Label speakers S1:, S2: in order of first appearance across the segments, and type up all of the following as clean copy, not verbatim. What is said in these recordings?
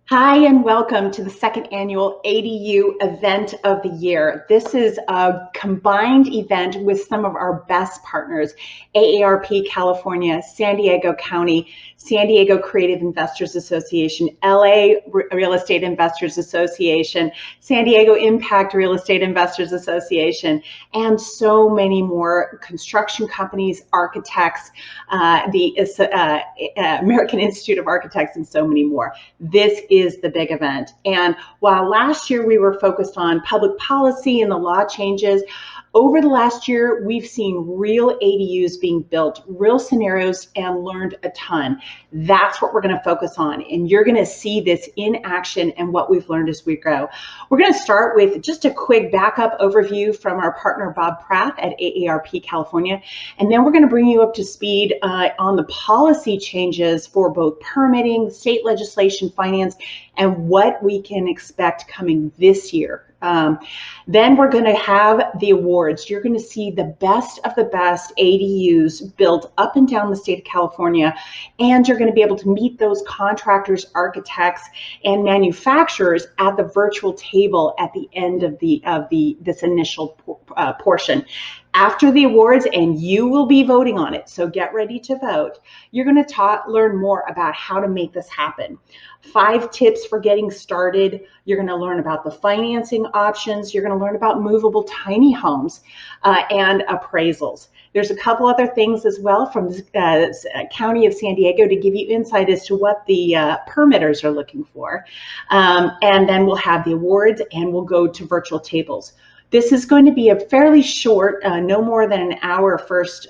S1: Hi, and welcome to the second annual ADU event of the year. This is a combined event with some of our best partners, AARP California, San Diego County, San Diego Creative Investors Association, LA Real Estate Investors Association, San Diego Impact Real Estate Investors Association, and so many more construction companies, architects, the American Institute of Architects, and so many more. This is the big event. And while last year we were focused on public policy and the law changes, over the last year, we've seen real ADUs being built, real scenarios, and learned a ton. That's what we're going to focus on. And you're going to see this in action and what we've learned as we go. We're going to start with just a quick backup overview from our partner, Bob Pratt at AARP California. And then we're going to bring you up to speed on the policy changes for both permitting, state legislation, finance, and what we can expect coming this year. Then we're going to have the awards. You're going to see the best of the best ADUs built up and down the state of California, and you're going to be able to meet those contractors, architects, and manufacturers at the virtual table at the end of this initial portion. After the awards, and you will be voting on it, so get ready to vote, you're going to learn more about how to make this happen. 5 tips for getting started. You're going to learn about the financing options. You're going to learn about movable tiny homes and appraisals. There's a couple other things as well from the County of San Diego to give you insight as to what the permitters are looking for. And then we'll have the awards, and we'll go to virtual tables. This is going to be a fairly short, no more than an hour first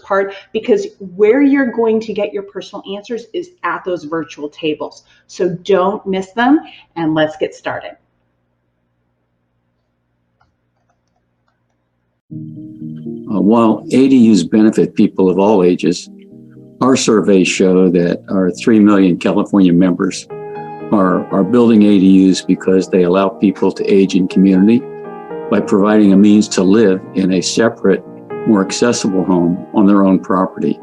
S1: part, because where you're going to get your personal answers is at those virtual tables. So don't miss them, and let's get started.
S2: While ADUs benefit people of all ages, our surveys show that our 3 million California members are building ADUs because they allow people to age in community by providing a means to live in a separate, more accessible home on their own property.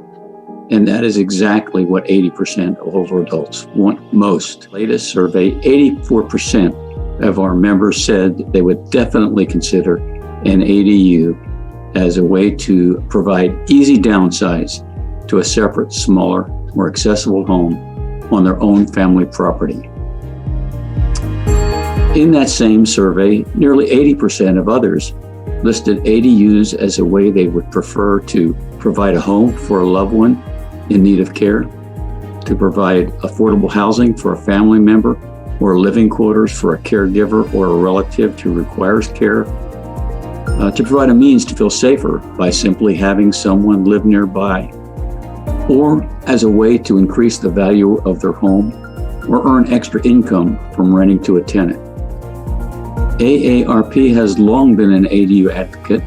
S2: And that is exactly what 80% of older adults want most. Latest survey, 84% of our members said they would definitely consider an ADU as a way to provide easy downsize to a separate, smaller, more accessible home on their own family property. In that same survey, nearly 80% of others listed ADUs as a way they would prefer to provide a home for a loved one in need of care, to provide affordable housing for a family member, or living quarters for a caregiver or a relative who requires care, to provide a means to feel safer by simply having someone live nearby, or as a way to increase the value of their home or earn extra income from renting to a tenant. AARP has long been an ADU advocate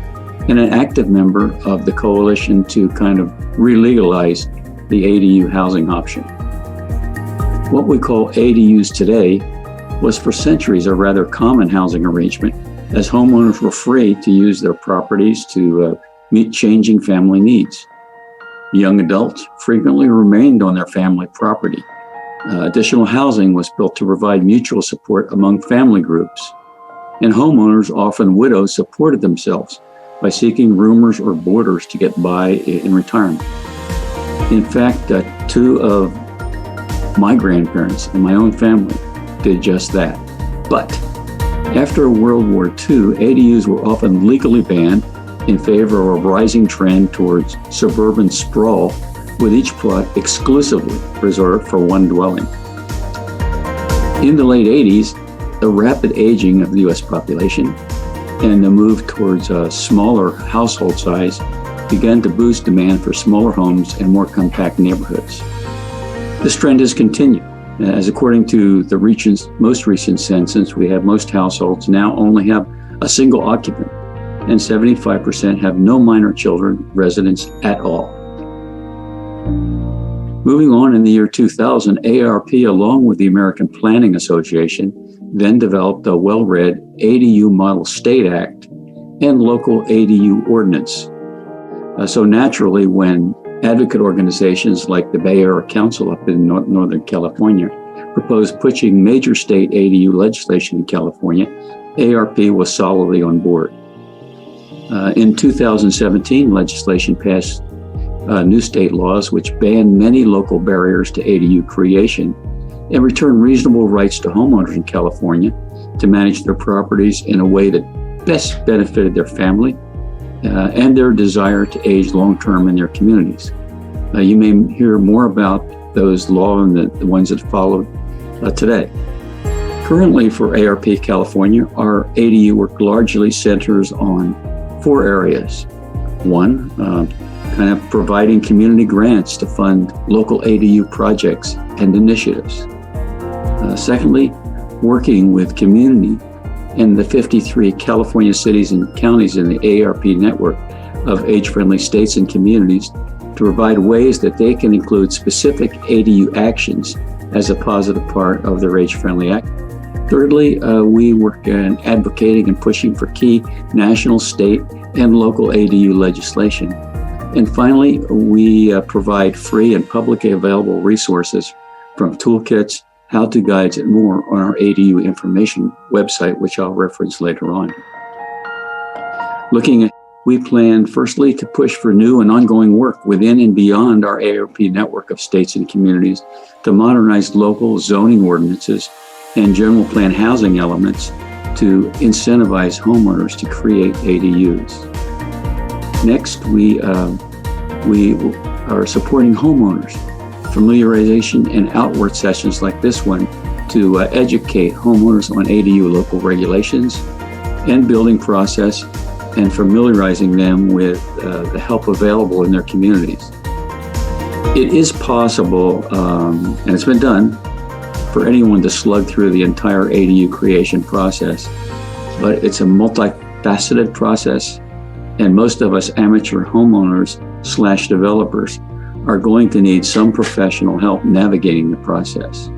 S2: and an active member of the coalition to kind of re-legalize the ADU housing option. What we call ADUs today was for centuries a rather common housing arrangement, as homeowners were free to use their properties to meet changing family needs. Young adults frequently remained on their family property. Additional housing was built to provide mutual support among family groups. And homeowners, often widows, supported themselves by seeking roomers or boarders to get by in retirement. In fact, 2 of my grandparents in my own family did just that. But after World War II, ADUs were often legally banned in favor of a rising trend towards suburban sprawl, with each plot exclusively reserved for one dwelling. In the late 80s, the rapid aging of the U.S. population and the move towards a smaller household size began to boost demand for smaller homes and more compact neighborhoods. This trend has continued, as according to the region's most recent census, we have most households now only have a single occupant, and 75% have no minor children residents at all. Moving on, in the year 2000, AARP, along with the American Planning Association, then developed a well-read ADU Model State Act and local ADU ordinance. So naturally, when advocate organizations like the Bay Area Council up in Northern California proposed pushing major state ADU legislation in California, ARP was solidly on board. In 2017, legislation passed new state laws which banned many local barriers to ADU creation and returned reasonable rights to homeowners in California to manage their properties in a way that best benefited their family and their desire to age long-term in their communities. You may hear more about those laws and the ones that followed today. Currently for ARP California, our ADU work largely centers on 4 areas. One, kind of providing community grants to fund local ADU projects and initiatives. Secondly, working with community in the 53 California cities and counties in the ARP network of age-friendly states and communities to provide ways that they can include specific ADU actions as a positive part of their age-friendly act. Thirdly, we work in advocating and pushing for key national, state, and local ADU legislation. And finally, we provide free and publicly available resources from toolkits, how-to guides, and more on our ADU information website, which I'll reference later on. Looking at, we plan firstly to push for new and ongoing work within and beyond our ARP network of states and communities to modernize local zoning ordinances and general plan housing elements to incentivize homeowners to create ADUs. Next, we are supporting homeowners, familiarization and outward sessions like this one to educate homeowners on ADU local regulations and building process and familiarizing them with the help available in their communities. It is possible, and it's been done, for anyone to slug through the entire ADU creation process, but it's a multifaceted process, and most of us amateur homeowners / developers are going to need some professional help navigating the process.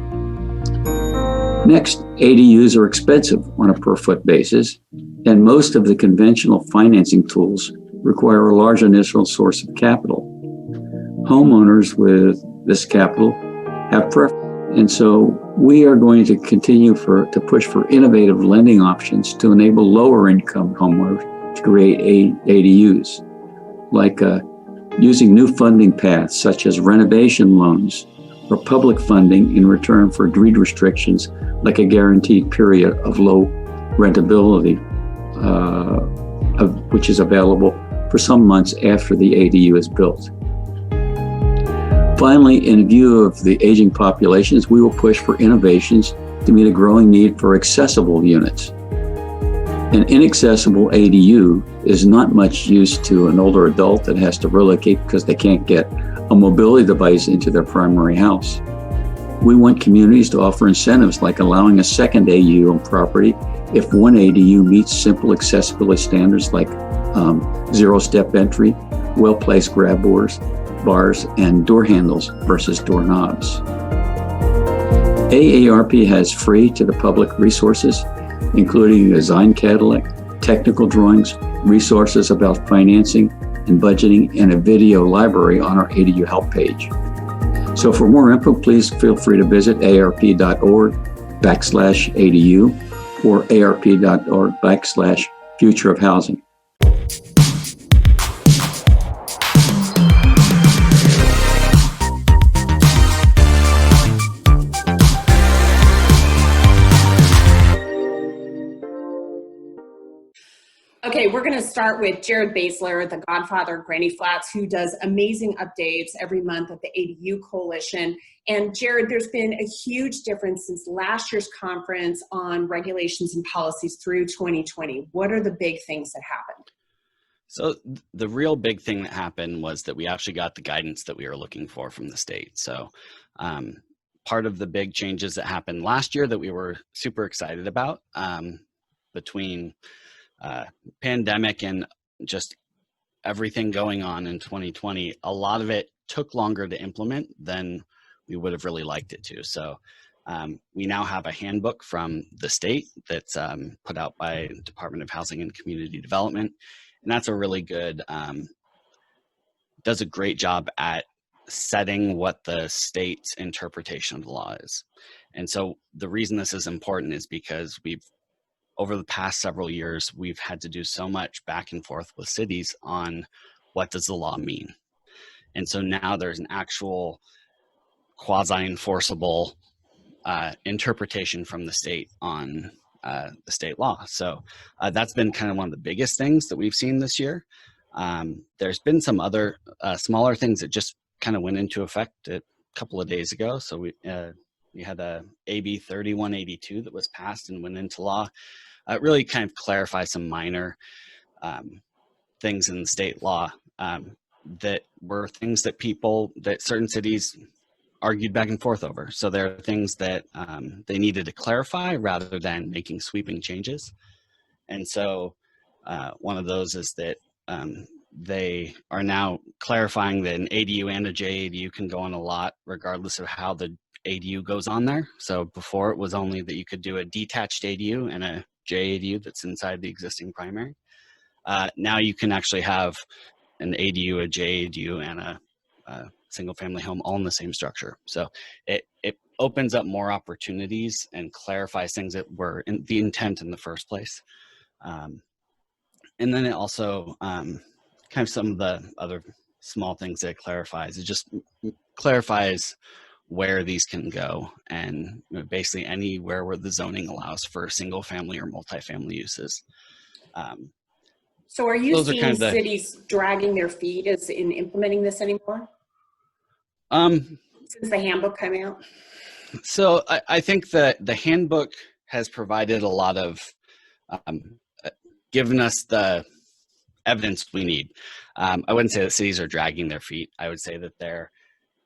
S2: Next, ADUs are expensive on a per-foot basis, and most of the conventional financing tools require a large initial source of capital. Homeowners with this capital have preference, and so we are going to continue to push for innovative lending options to enable lower-income homeowners to create ADUs, like using new funding paths such as renovation loans or public funding in return for deed restrictions like a guaranteed period of low rentability, which is available for some months after the ADU is built. Finally, in view of the aging populations, we will push for innovations to meet a growing need for accessible units. An inaccessible ADU is not much use to an older adult that has to relocate because they can't get a mobility device into their primary house. We want communities to offer incentives like allowing a second ADU on property if one ADU meets simple accessibility standards like zero-step entry, well-placed grab bars, and door handles versus doorknobs. AARP has free to the public resources, including a design catalog, technical drawings, resources about financing and budgeting, and a video library on our ADU help page. So for more info, please feel free to visit arp.org/ADU or arp.org/future of housing.
S3: Okay, we're going to start with Jared Basler, the godfather of Granny Flats, who does amazing updates every month at the ADU Coalition. And Jared, there's been a huge difference since last year's conference on regulations and policies through 2020. What are the big things that happened?
S4: So the real big thing that happened was that we actually got the guidance that we were looking for from the state. So part of the big changes that happened last year that we were super excited about between pandemic and just everything going on in 2020, a lot of it took longer to implement than we would have really liked it to. So we now have a handbook from the state that's put out by Department of Housing and Community Development. And that's a really good, does a great job at setting what the state's interpretation of the law is. And so the reason this is important is because over the past several years, we've had to do so much back and forth with cities on what does the law mean. And so now there's an actual quasi-enforceable interpretation from the state on the state law. So that's been kind of one of the biggest things that we've seen this year. There's been some other smaller things that just kind of went into effect a couple of days ago. So we had a AB 3182 that was passed and went into law. It really kind of clarifies some minor things in the state law that were things that certain cities argued back and forth over. So there are things that they needed to clarify rather than making sweeping changes. And so one of those is that they are now clarifying that an ADU and a JADU can go on a lot regardless of how the ADU goes on there. So before it was only that you could do a detached ADU and a JADU that's inside the existing primary. Now you can actually have an ADU, a JADU, and a single family home all in the same structure. So it opens up more opportunities and clarifies things that were in the intent in the first place. And then it also kind of some of the other small things that it clarifies. It just clarifies where these can go, and basically anywhere where the zoning allows for single family or multifamily uses.
S3: So are you seeing cities dragging their feet in implementing this anymore? Since the handbook came out?
S4: So I think that the handbook has provided a lot of, given us the evidence we need. I wouldn't say that cities are dragging their feet. I would say that they're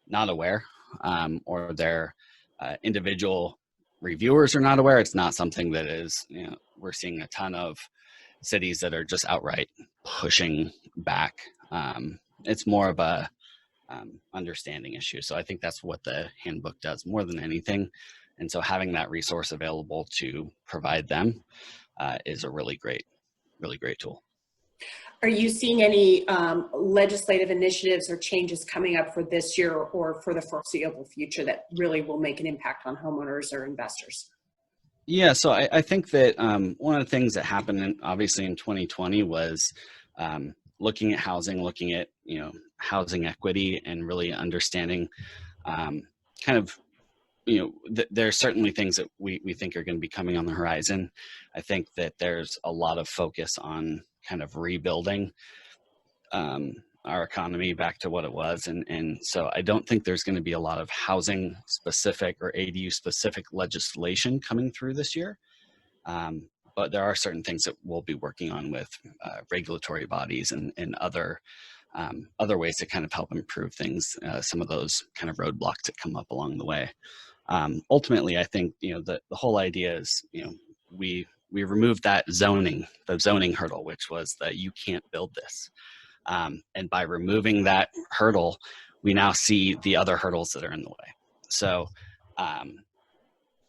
S4: not aware, or their individual reviewers are not aware. It's not something that is, we're seeing a ton of cities that are just outright pushing back. It's more of a understanding issue. So I think that's what the handbook does more than anything. And so having that resource available to provide them is a really great tool.
S3: Are you seeing any legislative initiatives or changes coming up for this year or for the foreseeable future that really will make an impact on homeowners or investors?
S4: Yeah, so I think that one of the things that happened obviously in 2020 was looking at housing, looking at housing equity, and really understanding there are certainly things that we think are going to be coming on the horizon. I think that there's a lot of focus on kind of rebuilding our economy back to what it was. And so I don't think there's going to be a lot of housing specific or ADU specific legislation coming through this year. But there are certain things that we'll be working on with regulatory bodies and other ways to kind of help improve things, some of those kind of roadblocks that come up along the way. Ultimately, I think, the whole idea is, we removed the zoning hurdle, which was that you can't build this. And by removing that hurdle, we now see the other hurdles that are in the way. So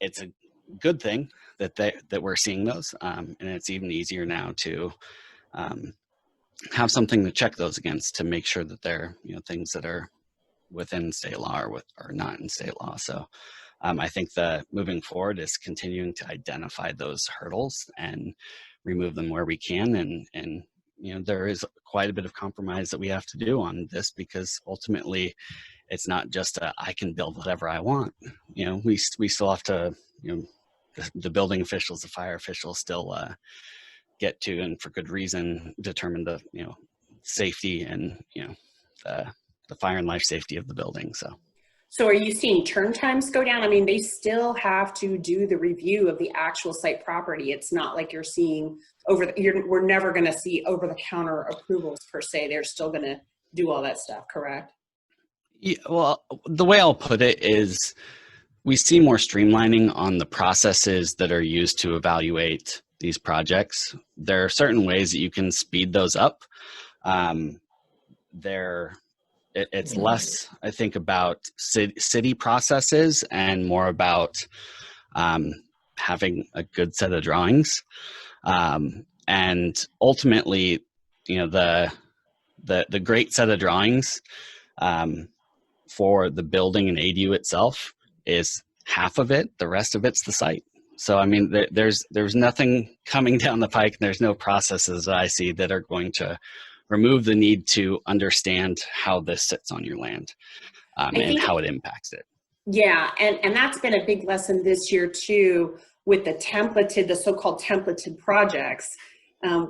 S4: it's a good thing that we're seeing those, and it's even easier now to have something to check those against to make sure that they're things that are within state law or not in state law. So I think that moving forward is continuing to identify those hurdles and remove them where we can. And there is quite a bit of compromise that we have to do on this, because ultimately it's not just I can build whatever I want. We still have to, the building officials, the fire officials still get to, and for good reason, determine the safety and the fire and life safety of the building. So
S3: are you seeing turn times go down? I mean, they still have to do the review of the actual site property. It's not like you're seeing we're never going to see over the counter approvals per se. They're still going to do all that stuff, correct?
S4: Yeah, well, the way I'll put it is we see more streamlining on the processes that are used to evaluate these projects. There are certain ways that you can speed those up. It's less, I think, about city processes and more about having a good set of drawings. And ultimately, the great set of drawings for the building and ADU itself is half of it, the rest of it's the site. So I mean, there's nothing coming down the pike, and there's no processes that I see that are going to remove the need to understand how this sits on your land, and how it impacts it.
S3: Yeah, and that's been a big lesson this year too, with the so-called templated projects.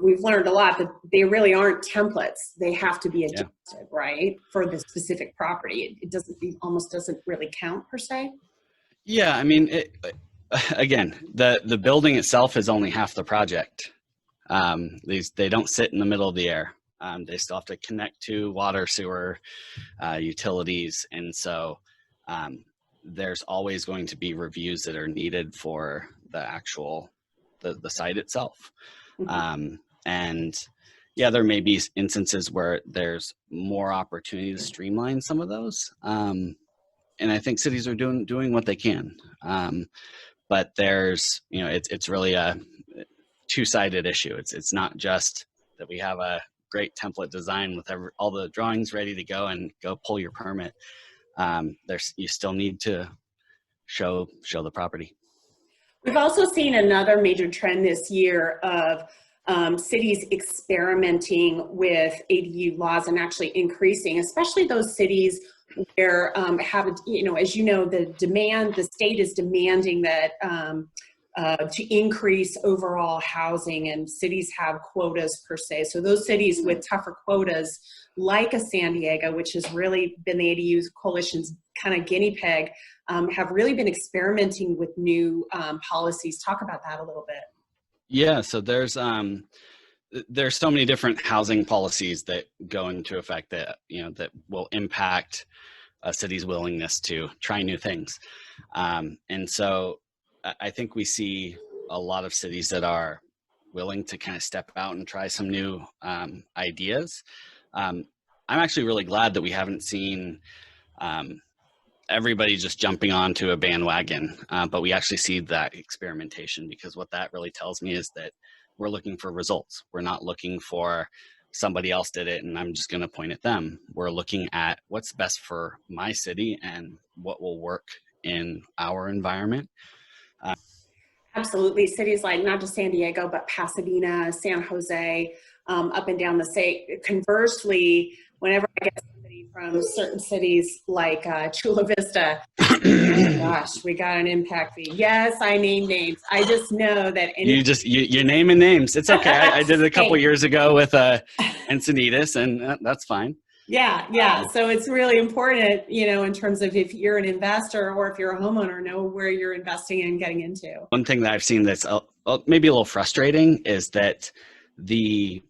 S3: We've learned a lot that they really aren't templates. They have to be adjusted, right, for the specific property. It almost doesn't really count per se.
S4: Yeah, I mean, again, the building itself is only half the project. They don't sit in the middle of the air. They still have to connect to water, sewer, utilities, and so there's always going to be reviews that are needed for the actual the site itself.
S3: Mm-hmm.
S4: And yeah, there may be instances where there's more opportunity to streamline some of those. And I think cities are doing what they can. But there's, it's really a two-sided issue. It's not just that we have a great template design with all the drawings ready to go and go pull your permit. You still need to show the property.
S3: We've also seen another major trend this year of cities experimenting with ADU laws and actually increasing, especially those cities where as you know, the state is demanding that to increase overall housing, and cities have quotas per se. So those cities with tougher quotas, like a San Diego, which has really been the ADU Coalition's kind of guinea pig, have really been experimenting with new policies. Talk about that a little bit.
S4: Yeah, so there's so many different housing policies that go into effect that that will impact a city's willingness to try new things, and so I think we see a lot of cities that are willing to kind of step out and try some new ideas. I'm actually really glad that we haven't seen everybody just jumping onto a bandwagon, but we actually see that experimentation, because what that really tells me is that we're looking for results. We're not looking for somebody else did it and I'm just going to point at them. We're looking at what's best for my city and what will work in our environment.
S3: Absolutely. Cities like not just San Diego, but Pasadena, San Jose, up and down the state. Conversely, whenever I get somebody from certain cities like Chula Vista, oh my gosh, we got an impact fee. Yes, I name names. I just know that
S4: you're naming names. It's okay. I did it a couple years ago with Encinitas, and that's fine.
S3: Yeah. So it's really important, in terms of if you're an investor or if you're a homeowner, know where you're investing and getting into.
S4: One thing that I've seen that's maybe a little frustrating is that the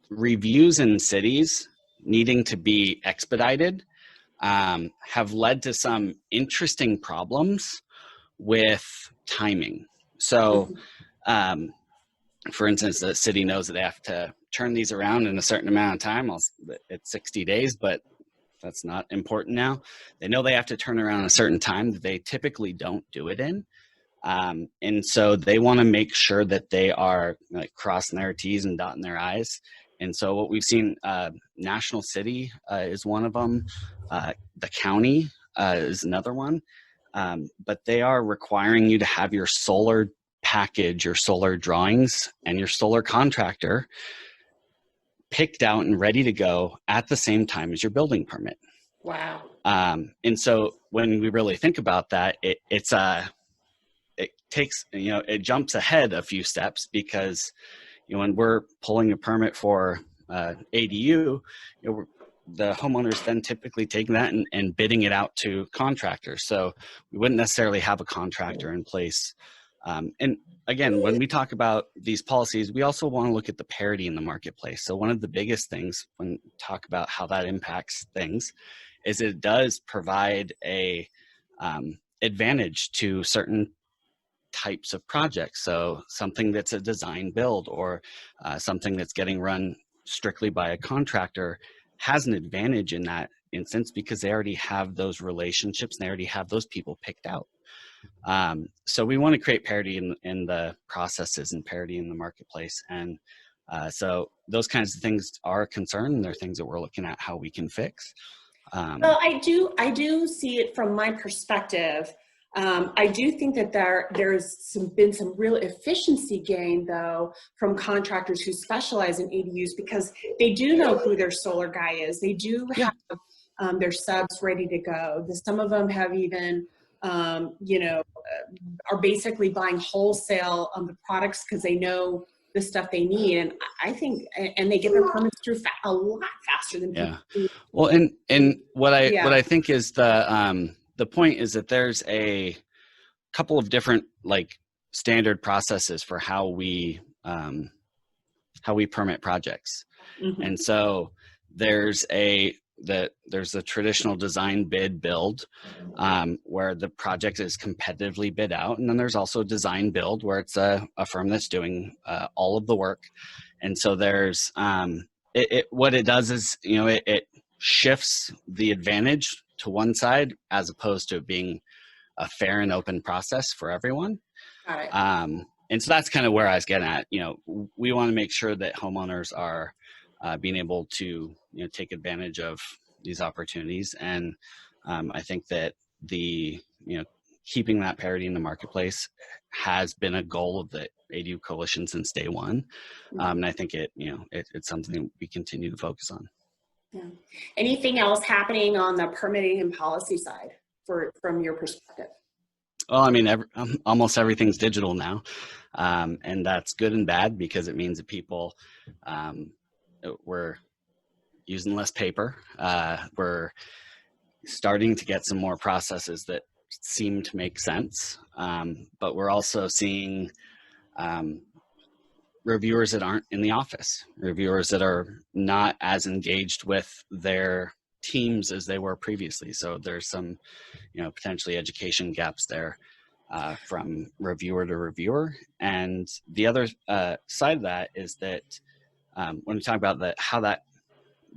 S4: reviews in cities needing to be expedited have led to some interesting problems with timing. So, for instance, the city knows that they have to turn these around in a certain amount of time. It's 60 days, but that's not important now. They know they have to turn around a certain time that they typically don't do it in. And so they want to make sure that they are crossing their T's and dotting their I's. And so what we've seen, National City is one of them. The county is another one. But they are requiring you to have your solar package, your solar drawings, and your solar contractor picked out and ready to go at the same time as your building permit.
S3: Wow.
S4: And so when we really think about that, it takes, it jumps ahead a few steps, because when we're pulling a permit for ADU, the homeowners then typically taking that and bidding it out to contractors. So we wouldn't necessarily have a contractor in place. And again, when we talk about these policies, we also want to look at the parity in the marketplace. So one of the biggest things when we talk about how that impacts things is it does provide a advantage to certain types of projects. So something that's a design build, or something that's getting run strictly by a contractor, has an advantage in that instance because they already have those relationships and they already have those people picked out. So we want to create parity in the processes and parity in the marketplace. And so those kinds of things are a concern, and they're things that we're looking at how we can fix.
S3: Well, I do see it from my perspective. I do think that there's been some real efficiency gain, though, from contractors who specialize in ADUs, because they do know who their solar guy is. They do
S4: Yeah.
S3: have their subs ready to go. Some of them have even, are basically buying wholesale the products because they know the stuff they need. And I think, and they get their permits through a lot faster than people.
S4: Yeah. Well, and what
S3: Yeah.
S4: I think is the point is that there's a couple of different like standard processes for how we permit projects.
S3: Mhm.
S4: And so there's a traditional design bid build where the project is competitively bid out, and then there's also design build where it's a firm that's doing all of the work. And so there's what it does is, you know, it shifts the advantage to one side as opposed to it being a fair and open process for everyone.
S3: Got it.
S4: And so that's kind of where I was getting at. You know, we want to make sure that homeowners are being able to, you know, take advantage of these opportunities. And I think that keeping that parity in the marketplace has been a goal of the ADU Coalition since day one. And I think it's something we continue to focus on.
S3: Yeah. Anything else happening on the permitting and policy side from your perspective?
S4: Well, I mean, almost everything's digital now, and that's good and bad because it means that people we're using less paper. We're starting to get some more processes that seem to make sense, but we're also seeing reviewers that aren't in the office, reviewers that are not as engaged with their teams as they were previously. So there's some, potentially education gaps there from reviewer to reviewer. And the other side of that is that when we talk about how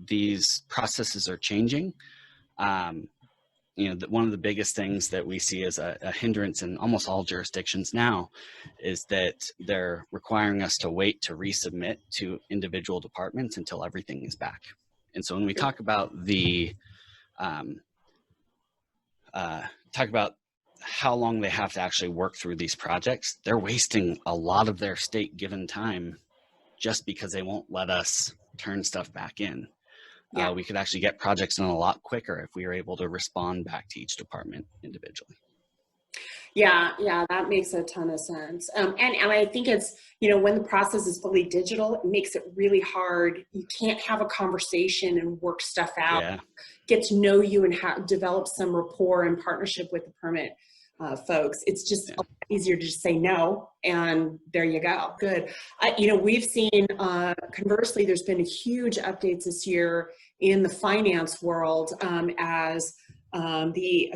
S4: these processes are changing, one of the biggest things that we see as a hindrance in almost all jurisdictions now is that they're requiring us to wait to resubmit to individual departments until everything is back. And so when we talk about how long they have to actually work through these projects, they're wasting a lot of their state given time just because they won't let us turn stuff back in. Yeah. We could actually get projects done a lot quicker if we were able to respond back to each department individually.
S3: Yeah, that makes a ton of sense. And I think it's, when the process is fully digital, it makes it really hard. You can't have a conversation and work stuff out, get to know you and develop some rapport and partnership with the permit folks. It's just a lot easier to just say no, and there you go. Good. We've seen, conversely, there's been huge updates this year in the finance world as the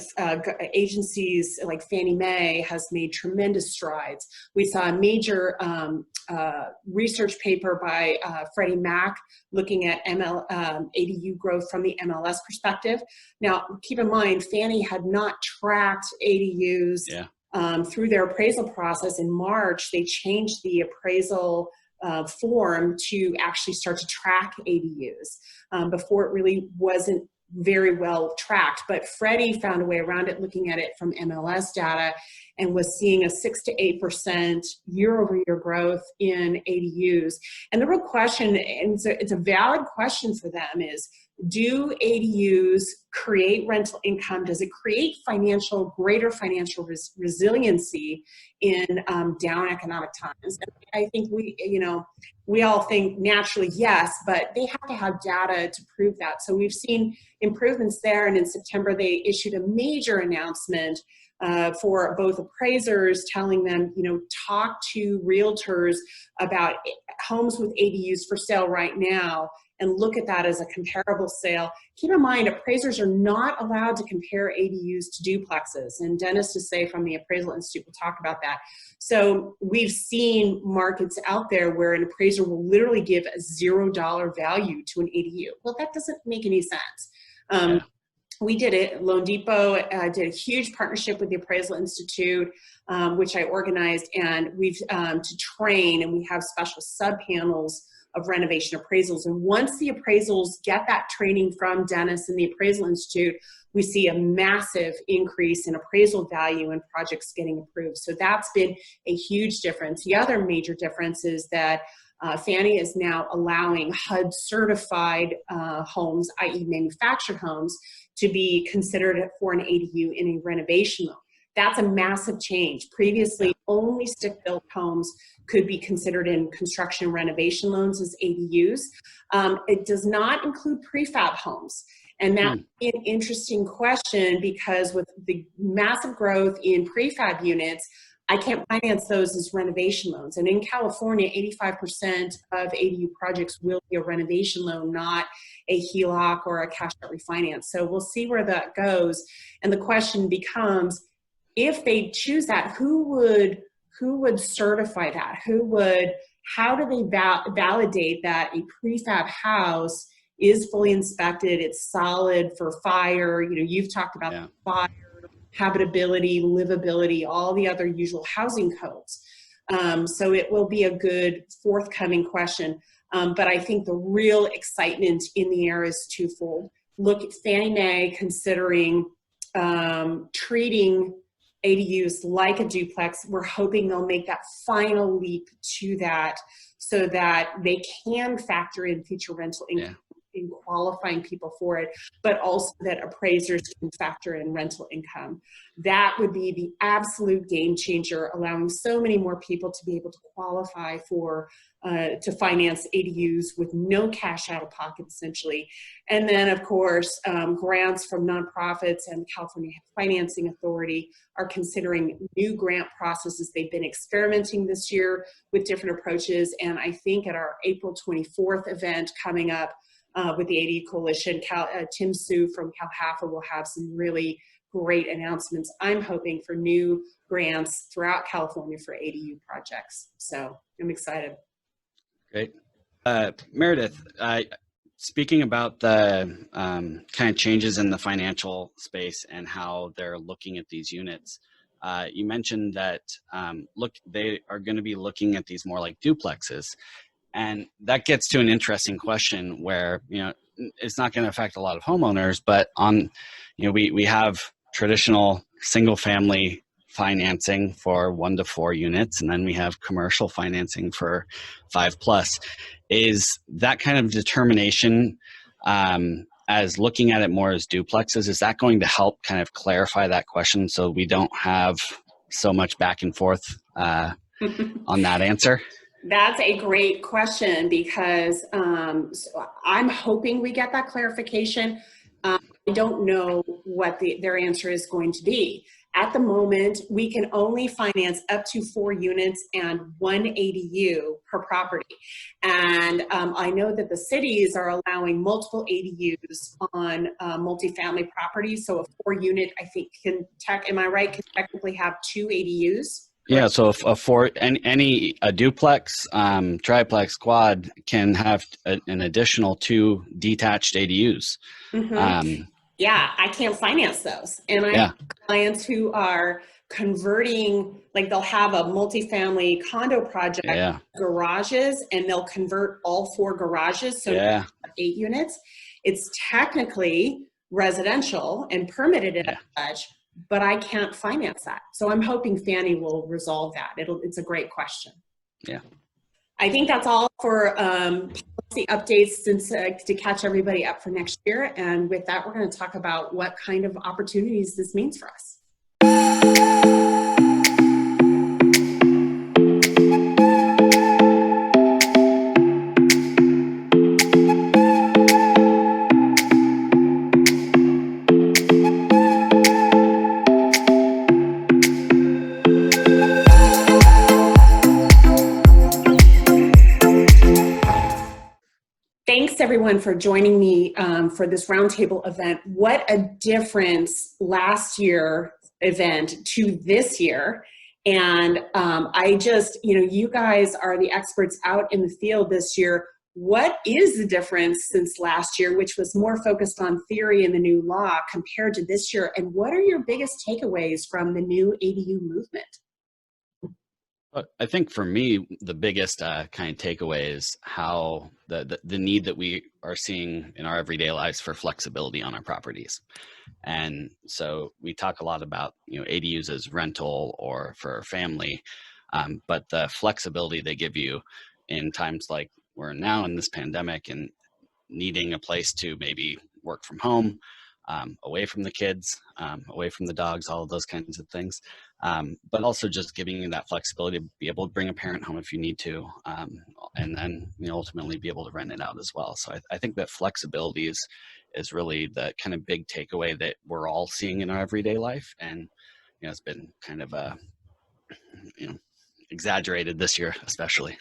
S3: agencies like Fannie Mae has made tremendous strides. We saw a major research paper by Freddie Mac looking at ADU growth from the MLS perspective. Now, keep in mind, Fannie had not tracked ADUs through their appraisal process. In March, they changed the appraisal form to actually start to track ADUs. Before, it really wasn't very well tracked, but Freddie found a way around it, looking at it from MLS data, and was seeing a 6 to 8% year-over-year growth in ADUs. And the real question, and it's a valid question for them, is do ADUs create rental income? Does it create greater financial resiliency in down economic times? And I think we all think naturally yes, but they have to have data to prove that. So we've seen improvements there, and in September they issued a major announcement for both appraisers, telling them, talk to realtors about homes with ADUs for sale right now, and look at that as a comparable sale. Keep in mind, appraisers are not allowed to compare ADUs to duplexes. And Dennis Desai from the Appraisal Institute will talk about that. So we've seen markets out there where an appraiser will literally give a $0 value to an ADU. Well, that doesn't make any sense. We did it. Loan Depot did a huge partnership with the Appraisal Institute, which I organized, and we've to train, and we have special sub panels of renovation appraisals. And once the appraisals get that training from Dennis and the Appraisal Institute, we see a massive increase in appraisal value and projects getting approved. So that's been a huge difference. The other major difference is that Fannie is now allowing HUD certified homes, i.e. manufactured homes, to be considered for an ADU in a renovation loan. That's a massive change. Previously, only stick-built homes could be considered in construction renovation loans as ADUs. It does not include prefab homes. And that's an interesting question, because with the massive growth in prefab units, I can't finance those as renovation loans. And in California, 85% of ADU projects will be a renovation loan, not a HELOC or a cash out refinance. So we'll see where that goes. And the question becomes, if they choose that, who would certify that? How do they validate that a prefab house is fully inspected, it's solid for fire? You know, you've talked about fire, habitability, livability, all the other usual housing codes. So it will be a good forthcoming question. But I think the real excitement in the air is twofold. Look at Fannie Mae considering treating ADUs like a duplex. We're hoping they'll make that final leap to that, so that they can factor in future rental income in qualifying people for it, but also that appraisers can factor in rental income. That would be the absolute game changer, allowing so many more people to be able to qualify for to finance ADUs with no cash out of pocket, essentially. And then, of course, grants from nonprofits and California Financing Authority are considering new grant processes. They've been experimenting this year with different approaches. And I think at our April 24th event coming up, with the ADU Coalition, Tim Sue from CalHAFA will have some really great announcements, I'm hoping, for new grants throughout California for ADU projects. So I'm excited.
S4: Great. Meredith, speaking about the kind of changes in the financial space and how they're looking at these units, you mentioned that they are going to be looking at these more like duplexes. And that gets to an interesting question where, you know, it's not going to affect a lot of homeowners, but we have traditional single family financing for 1 to 4 units, and then we have commercial financing for 5+. Is that kind of determination, as looking at it more as duplexes, is that going to help kind of clarify that question so we don't have so much back and forth on that answer?
S3: That's a great question, because so I'm hoping we get that clarification. I don't know what their answer is going to be. At the moment, we can only finance up to 4 units and 1 ADU per property. And I know that the cities are allowing multiple ADUs on multifamily properties. So a 4 unit, I think, can technically have 2 ADUs.
S4: Yeah, so if a duplex, triplex, quad can have an additional 2 detached ADUs.
S3: Mm-hmm. Yeah, I can't finance those. And I have clients who are converting, like they'll have a multifamily condo project, garages, and they'll convert all 4 garages, so 8 units. It's technically residential and permitted as such, but I can't finance that. So I'm hoping Fannie will resolve that. It's a great question.
S4: Yeah.
S3: I think that's all for policy updates to catch everybody up for next year. And with that, we're going to talk about what kind of opportunities this means for us. Thanks everyone for joining me for this roundtable event. What a difference last year event to this year. And I just, you guys are the experts out in the field this year. What is the difference since last year, which was more focused on theory and the new law, compared to this year? And what are your biggest takeaways from the new ADU movement?
S4: I think for me, the biggest kind of takeaway is how the need that we are seeing in our everyday lives for flexibility on our properties. And so we talk a lot about, ADUs as rental or for family, but the flexibility they give you in times like we're now in this pandemic and needing a place to maybe work from home, away from the kids, away from the dogs, all of those kinds of things. But also just giving you that flexibility to be able to bring a parent home if you need to, and then ultimately be able to rent it out as well. So I think that flexibility is really the kind of big takeaway that we're all seeing in our everyday life, and it's been kind of exaggerated this year, especially.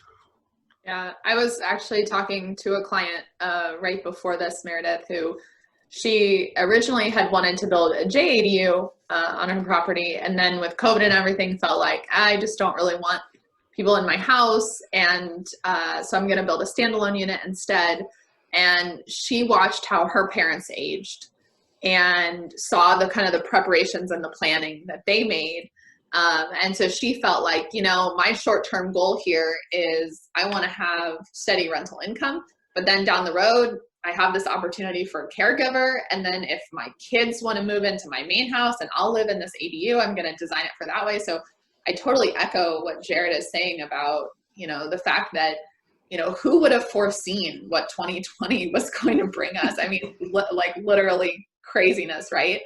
S5: Yeah, I was actually talking to a client right before this, Meredith, who she originally had wanted to build a JADU on her property, and then with COVID and everything, felt like I just don't really want people in my house, and so I'm going to build a standalone unit instead. And she watched how her parents aged and saw the kind of the preparations and the planning that they made. And so she felt like, my short-term goal here is I want to have steady rental income, but then down the road, I have this opportunity for a caregiver. And then if my kids want to move into my main house and I'll live in this ADU, I'm going to design it for that way. So I totally echo what Jared is saying about, the fact that, who would have foreseen what 2020 was going to bring us? I mean, like literally craziness, right?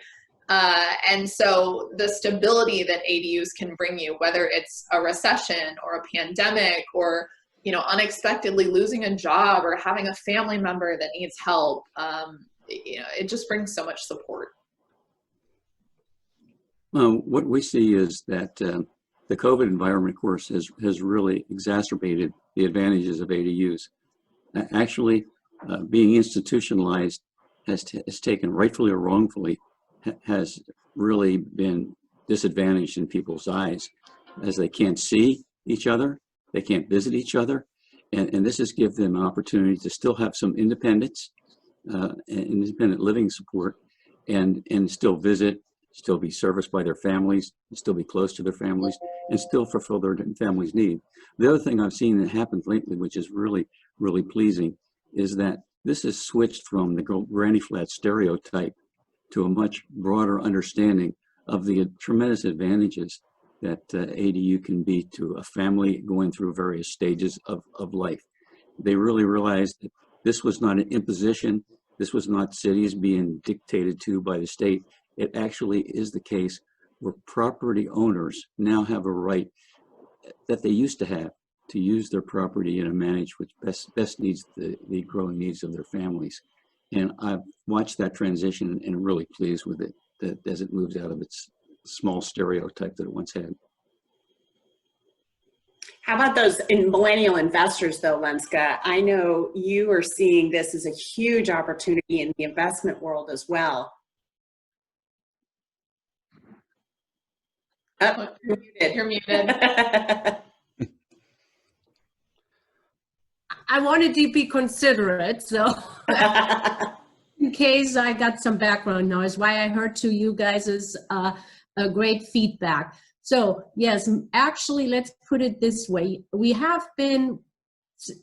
S5: And so the stability that ADUs can bring you, whether it's a recession or a pandemic or, unexpectedly losing a job or having a family member that needs help, it just brings so much support.
S2: Well, what we see is that the COVID environment, of course, has really exacerbated the advantages of ADUs. Actually, being institutionalized has taken, rightfully or wrongfully, has really been disadvantaged in people's eyes, as they can't see each other, they can't visit each other, and this has given them an opportunity to still have some independence, independent living support, and still visit, still be serviced by their families, still be close to their families, and still fulfill their families' need. The other thing I've seen that happens lately, which is really, really pleasing, is that this has switched from the granny flat stereotype to a much broader understanding of the tremendous advantages that ADU can be to a family going through various stages of life. They really realized that this was not an imposition, this was not cities being dictated to by the state. It actually is the case where property owners now have a right that they used to have to use their property in a manner which best needs the growing needs of their families. And I've watched that transition and really pleased with it, that as it moves out of its small stereotype that it once had.
S3: How about those millennial investors though, Lenska? I know you are seeing this as a huge opportunity in the investment world as well. Oh,
S5: you're muted. You're muted.
S6: I wanted to be considerate, so in case I got some background noise, why I heard to you guys is a great feedback. So yes, actually, let's put it this way. We have been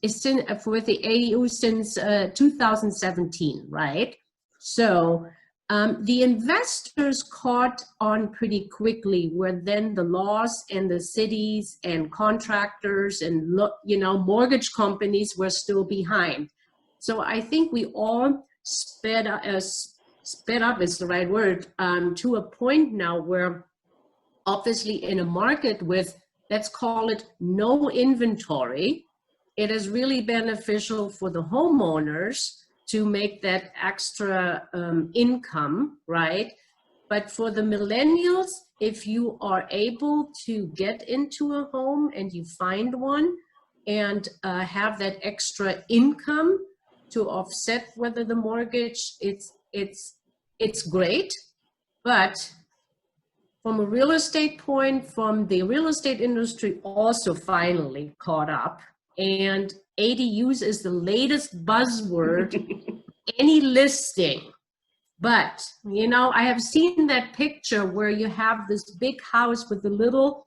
S6: with the ADU since 2017, right? So the investors caught on pretty quickly, where then the laws and the cities and contractors and mortgage companies were still behind. So I think we all sped up is the right word, to a point now where obviously in a market with, let's call it, no inventory, it is really beneficial for the homeowners to make that extra income, right? But for the millennials, if you are able to get into a home and you find one and have that extra income to offset whether the mortgage, it's great. But from a real estate point, from the real estate industry also finally caught up, and ADUs is the latest buzzword, any listing. But, I have seen that picture where you have this big house with a little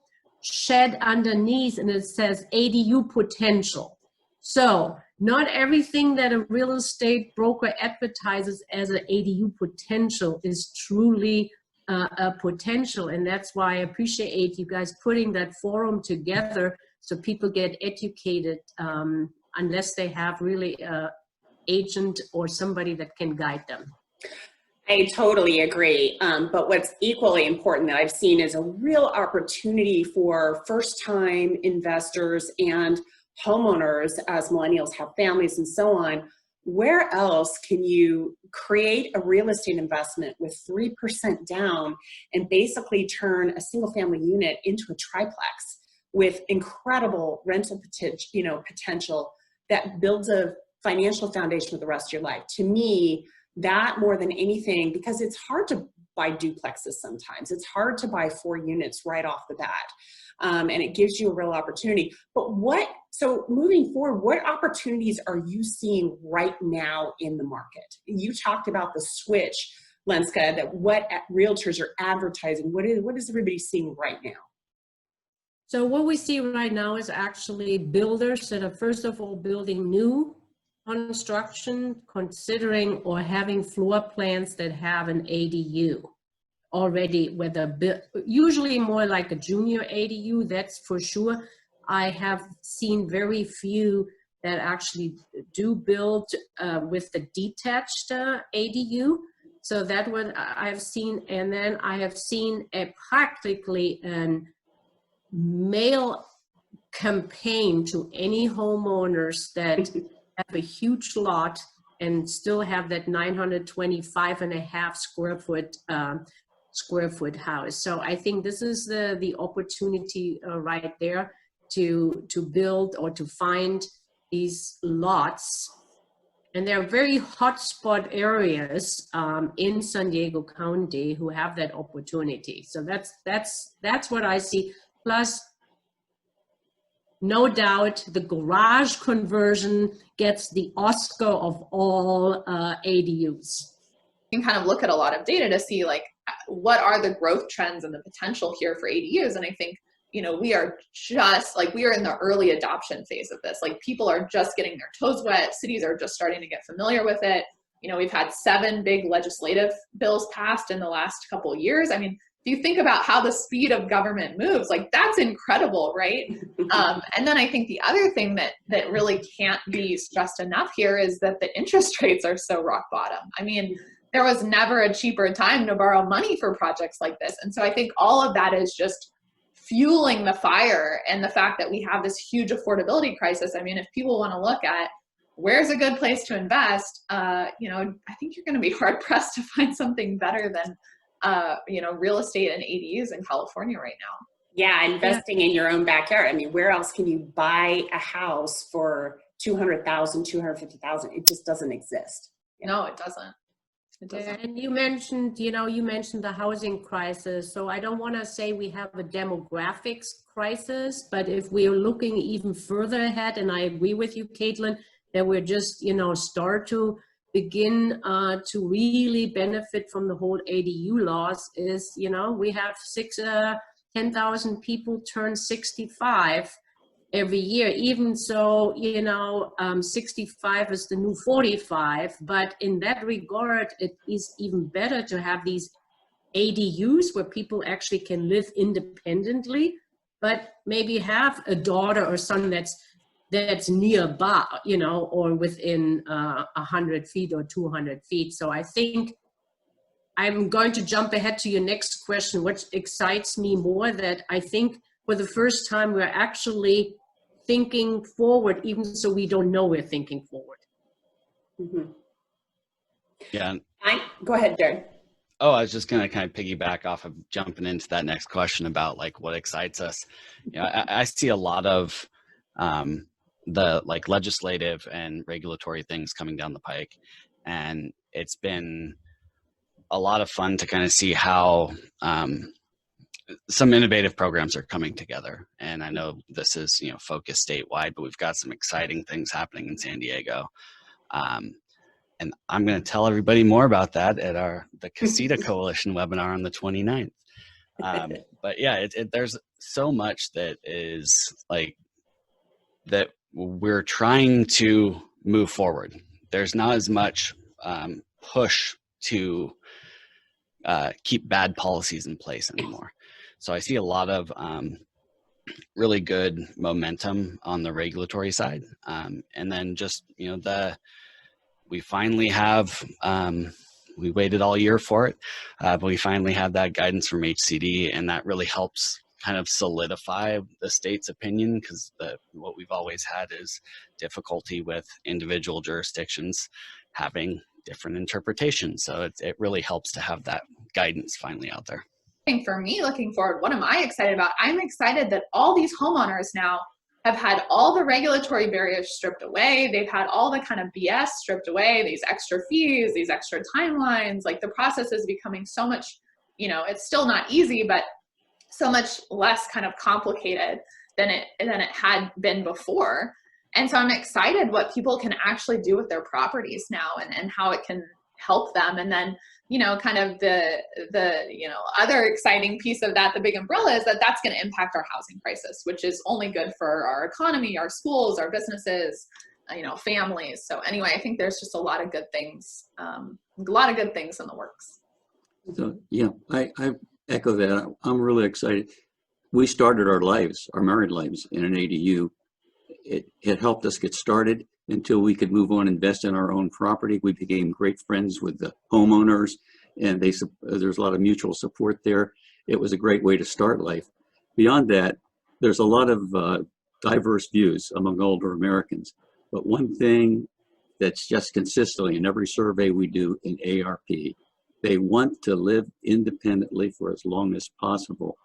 S6: shed underneath and it says ADU potential. So not everything that a real estate broker advertises as an ADU potential is truly a potential. And that's why I appreciate you guys putting that forum together so people get educated, unless they have really an agent or somebody that can guide them.
S3: I totally agree. But what's equally important that I've seen is a real opportunity for first-time investors and homeowners, as millennials have families and so on. Where else can you create a real estate investment with 3% down and basically turn a single family unit into a triplex with incredible rental potential that builds a financial foundation for the rest of your life? To me, that more than anything, because it's hard to buy duplexes sometimes. It's hard to buy 4 units right off the bat. And it gives you a real opportunity. But so moving forward, what opportunities are you seeing right now in the market? You talked about the switch, Lenska, that what realtors are advertising. What is everybody seeing right now?
S6: So what we see right now is actually builders that are first of all building new construction, considering or having floor plans that have an ADU already, usually more like a junior ADU, that's for sure. I have seen very few that actually do build with the detached ADU. So that one I've seen, and then I have seen practically an mail campaign to any homeowners that have a huge lot and still have that 925.5 square foot house. So I think this is the opportunity right there to build or to find these lots. And there are very hotspot areas in San Diego County who have that opportunity. So that's what I see. Plus, no doubt the garage conversion gets the Oscar of all ADUs.
S5: You can kind of look at a lot of data to see like what are the growth trends and the potential here for ADUs. And I think, we are in the early adoption phase of this. Like people are just getting their toes wet. Cities are just starting to get familiar with it. We've had 7 big legislative bills passed in the last couple of years. I mean, if you think about how the speed of government moves, like that's incredible, right? And then I think the other thing that really can't be stressed enough here is that the interest rates are so rock bottom. I mean, there was never a cheaper time to borrow money for projects like this. And so I think all of that is just fueling the fire, and the fact that we have this huge affordability crisis. I mean, if people want to look at where's a good place to invest, I think you're going to be hard pressed to find something better than real estate and ADUs in California right now.
S3: Yeah, investing in your own backyard. I mean, where else can you buy a house for $200,000, $250,000? It just doesn't exist.
S5: No, it doesn't.
S6: And you mentioned the housing crisis. So I don't want to say we have a demographics crisis, but if we're looking even further ahead, and I agree with you, Caitlin, that we're just, start to begin to really benefit from the whole ADU laws is, we have 10,000 people turn 65 every year. Even so, 65 is the new 45, but in that regard, it is even better to have these ADUs where people actually can live independently, but maybe have a daughter or son that's nearby, or within 100 feet or 200 feet. So I think I'm going to jump ahead to your next question. What excites me more, that I think for the first time we're actually thinking forward, even so we don't know we're thinking forward.
S3: Mm-hmm.
S4: Yeah.
S3: Go ahead, Jared.
S4: Oh, I was just going to kind of piggyback off of jumping into that next question about like what excites us. I see a lot of the like legislative and regulatory things coming down the pike, and it's been a lot of fun to kind of see how some innovative programs are coming together. And I know this is, focused statewide, but we've got some exciting things happening in San Diego. And I'm going to tell everybody more about that at the Casita Coalition webinar on the 29th. But yeah, there's so much that is like that we're trying to move forward. There's not as much push to keep bad policies in place anymore. So I see a lot of really good momentum on the regulatory side. And then just, you know, we finally have, we waited all year for it, but we finally have that guidance from HCD, and that really helps kind of solidify the state's opinion, because what we've always had is difficulty with individual jurisdictions having different interpretations. So it really helps to have that guidance finally out there.
S5: I think for me, looking forward, what am I excited about? I'm excited that all these homeowners now have had all the regulatory barriers stripped away. They've had all the kind of BS stripped away, these extra fees, these extra timelines. Like, the process is becoming so much, you know, it's still not easy, but so much less kind of complicated than it had been before. And so I'm excited what people can actually do with their properties now, and how it can help them. And then, you know, kind of the you know, other exciting piece of that, the big umbrella, is that that's going to impact our housing crisis, which is only good for our economy, our schools, our businesses, you know, families. So anyway, I think there's just a lot of good things, in the works.
S2: So, yeah, I echo that. I'm really excited. We started our lives, our married lives, in an ADU. It helped us get started until we could move on and invest in our own property. We became great friends with the homeowners, and there's a lot of mutual support there. It was a great way to start life. Beyond that, there's a lot of diverse views among older Americans. But one thing that's just consistently in every survey we do in ARP, they want to live independently for as long as possible.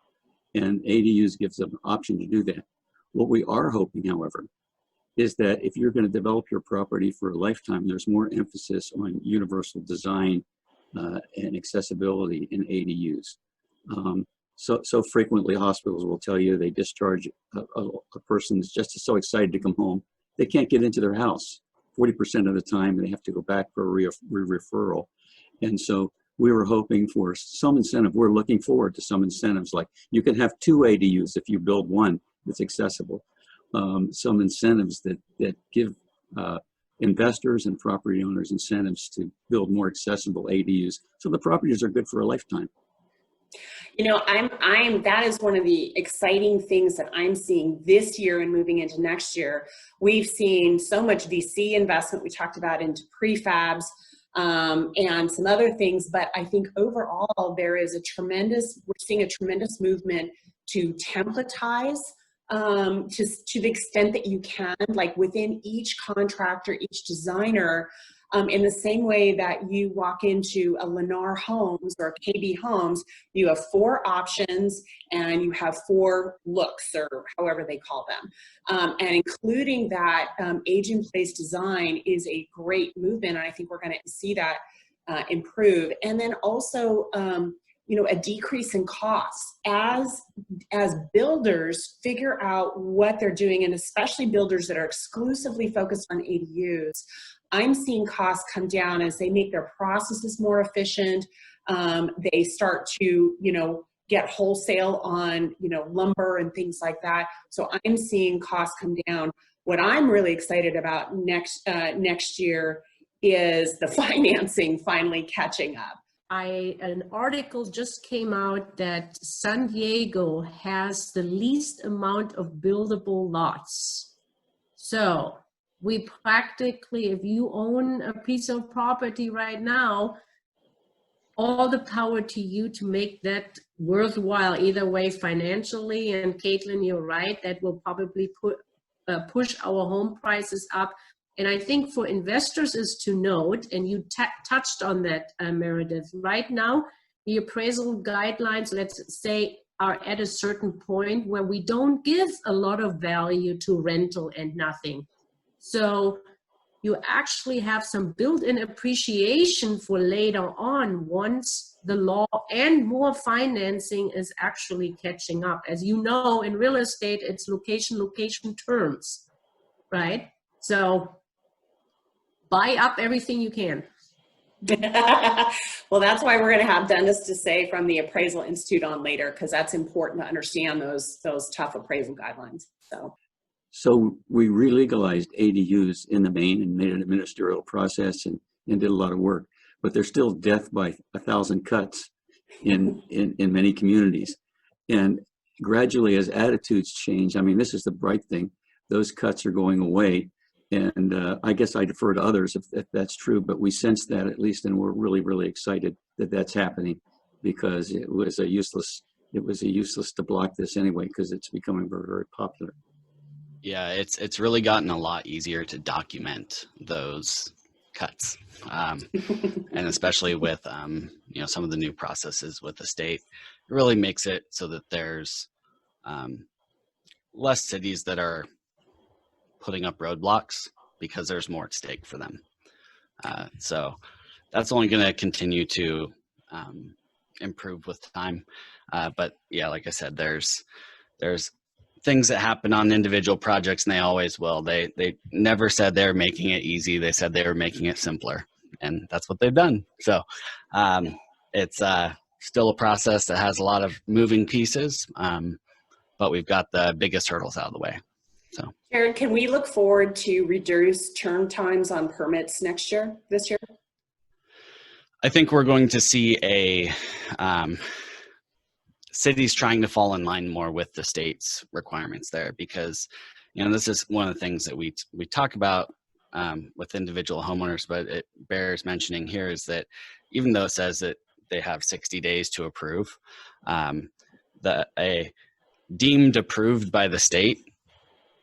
S2: And ADUs gives them an option to do that. What we are hoping, however, is that if you're going to develop your property for a lifetime, there's more emphasis on universal design and accessibility in ADUs. So frequently hospitals will tell you they discharge a person that's just so excited to come home, they can't get into their house 40% of the time, and they have to go back for a referral. And so we were hoping for some incentive. We're looking forward to some incentives, like you can have 2 ADUs if you build one that's accessible. Some incentives that give investors and property owners incentives to build more accessible ADUs, so the properties are good for a lifetime.
S3: You know, that is one of the exciting things that I'm seeing this year and moving into next year. We've seen so much VC investment we talked about into prefabs and some other things, but I think overall we're seeing a tremendous movement to templatize to the extent that you can, like within each contractor, each designer, in the same way that you walk into a Lennar Homes or KB Homes, you have 4 options and you have 4 looks, or however they call them. And including that age-in-place design is a great movement, and I think we're going to see that improve. And then also, you know, a decrease in costs as builders figure out what they're doing, and especially builders that are exclusively focused on ADUs. I'm seeing costs come down as they make their processes more efficient. They start to, you know, get wholesale on, you know, lumber and things like that. So I'm seeing costs come down. What I'm really excited about next year is the financing finally catching up.
S6: An article just came out that San Diego has the least amount of buildable lots. So we practically, if you own a piece of property right now, all the power to you to make that worthwhile, either way, financially. And Caitlin, you're right, that will probably push our home prices up. And I think for investors is to note, and you touched on that, Meredith, right now, the appraisal guidelines, let's say, are at a certain point where we don't give a lot of value to rental and nothing. So you actually have some built-in appreciation for later on once the law and more financing is actually catching up. As you know, in real estate, it's location terms, right? So buy up everything you can.
S3: Well, that's why we're going to have Dennis to say from the Appraisal Institute on later, because that's important to understand those tough appraisal guidelines.
S2: So we re-legalized ADUs in the main and made an administrative process and did a lot of work, but there's still death by 1,000 cuts in many communities. And gradually, as attitudes change, I mean, this is the bright thing, those cuts are going away. And I guess I defer to others if that's true, but we sense that at least, and we're really, really excited that that's happening, because it was a useless to block this anyway, because it's becoming very, very popular.
S4: Yeah, it's really gotten a lot easier to document those cuts, and especially with some of the new processes with the state, it really makes it so that there's less cities that are putting up roadblocks because there's more at stake for them. So that's only going to continue to improve with time. But yeah, like I said, there's things that happen on individual projects, and they always will. They never said they were making it easy. They said they were making it simpler, and that's what they've done. So it's still a process that has a lot of moving pieces, but we've got the biggest hurdles out of the way. So,
S3: Jared, can we look forward to reduced turn times on permits this year?
S4: I think we're going to see cities trying to fall in line more with the state's requirements there, because this is one of the things that we talk about with individual homeowners, but it bears mentioning here is that even though it says that they have 60 days to approve, a deemed approved by the state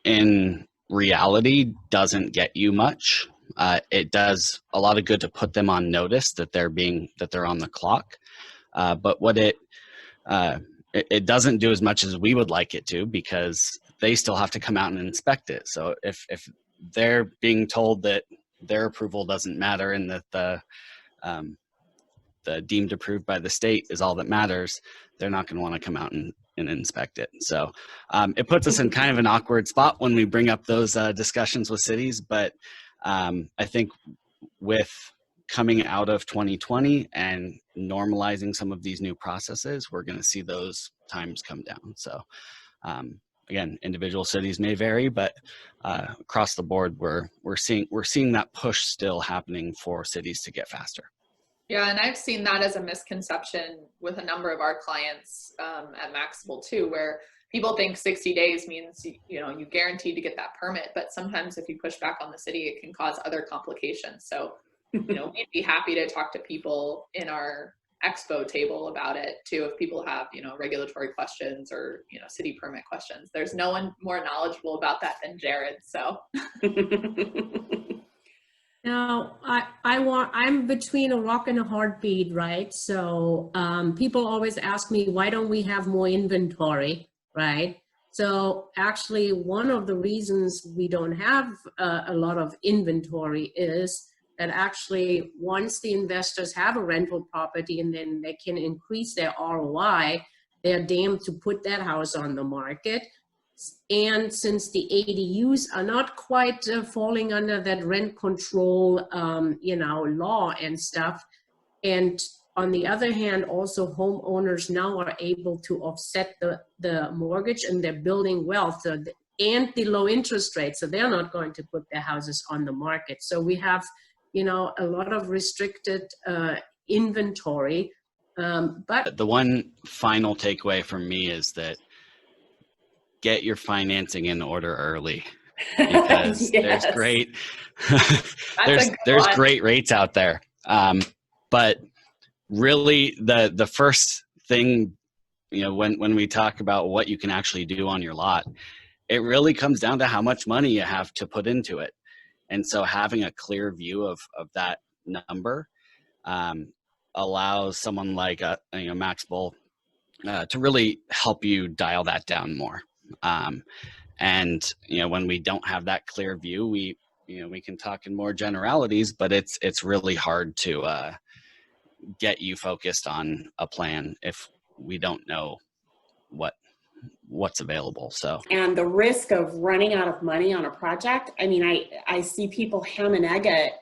S4: in reality doesn't get you much. It does a lot of good to put them on notice that they're on the clock, but what it doesn't do as much as we would like it to, because they still have to come out and inspect it. So if they're being told that their approval doesn't matter and that the deemed approved by the state is all that matters, they're not going to want to come out and inspect it. So it puts us in kind of an awkward spot when we bring up those discussions with cities. But I think with coming out of 2020 and normalizing some of these new processes, we're going to see those times come down. So again, individual cities may vary, but across the board, we're seeing that push still happening for cities to get faster.
S5: Yeah, and I've seen that as a misconception with a number of our clients at Maximal too, where people think 60 days means you guaranteed to get that permit, but sometimes if you push back on the city, it can cause other complications. So we'd be happy to talk to people in our expo table about it too, if people have regulatory questions or city permit questions. There's no one more knowledgeable about that than Jared. So.
S6: Now, I'm between a rock and a hard beat, right? So people always ask me, why don't we have more inventory, right? So actually, one of the reasons we don't have a lot of inventory is that actually once the investors have a rental property and then they can increase their ROI, they're damned to put that house on the market. And since the ADUs are not quite falling under that rent control, law and stuff, and on the other hand, also homeowners now are able to offset the mortgage and they're building wealth and the low interest rates, so they're not going to put their houses on the market. So we have, a lot of restricted inventory. But
S4: the one final takeaway from me is that get your financing in order early, because
S3: Yes.
S4: there's great rates out there. But really the first thing, when we talk about what you can actually do on your lot, it really comes down to how much money you have to put into it. And so having a clear view of that number allows someone like Maximal to really help you dial that down more. And when we don't have that clear view, we can talk in more generalities, but it's really hard to get you focused on a plan if we don't know what's available. So,
S3: and the risk of running out of money on a project, I mean, I see people hem and egg it,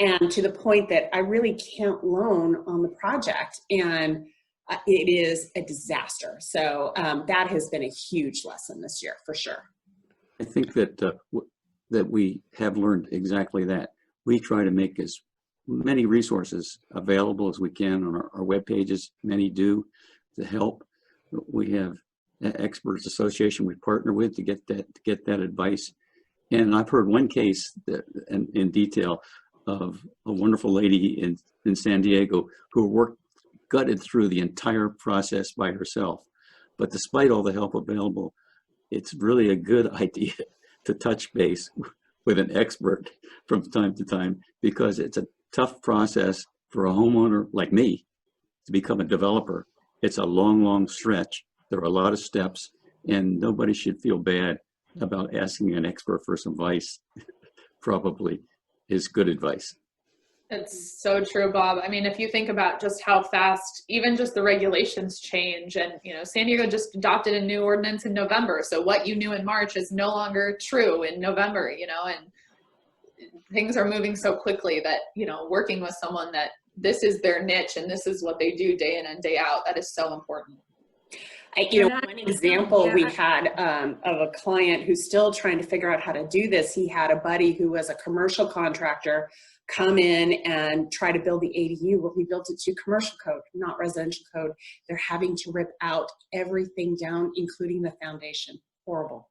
S3: and to the point that I really can't loan on the project, and it is a disaster. So that has been a huge lesson this year for sure.
S2: I think that that we have learned exactly that. We try to make as many resources available as we can on our web pages. Many do to help. We have an experts association we partner with to get that advice. And I've heard one case that, in detail, of a wonderful lady in San Diego who gutted through the entire process by herself. But despite all the help available, it's really a good idea to touch base with an expert from time to time, because it's a tough process for a homeowner like me to become a developer. It's a long, long stretch. There are a lot of steps, and nobody should feel bad about asking an expert for some advice. Probably is good advice.
S5: It's so true, Bob. I mean, if you think about just how fast, even just the regulations change, and, you know, San Diego just adopted a new ordinance in November. So what you knew in March is no longer true in November, you know, and things are moving so quickly that, you know, working with someone that this is their niche and this is what they do day in and day out, that is so important.
S3: One example we had of a client who's still trying to figure out how to do this. He had a buddy who was a commercial contractor come in and try to build the ADU. Well, he built it to commercial code, not residential code. They're having to rip out everything down, including the foundation. Horrible.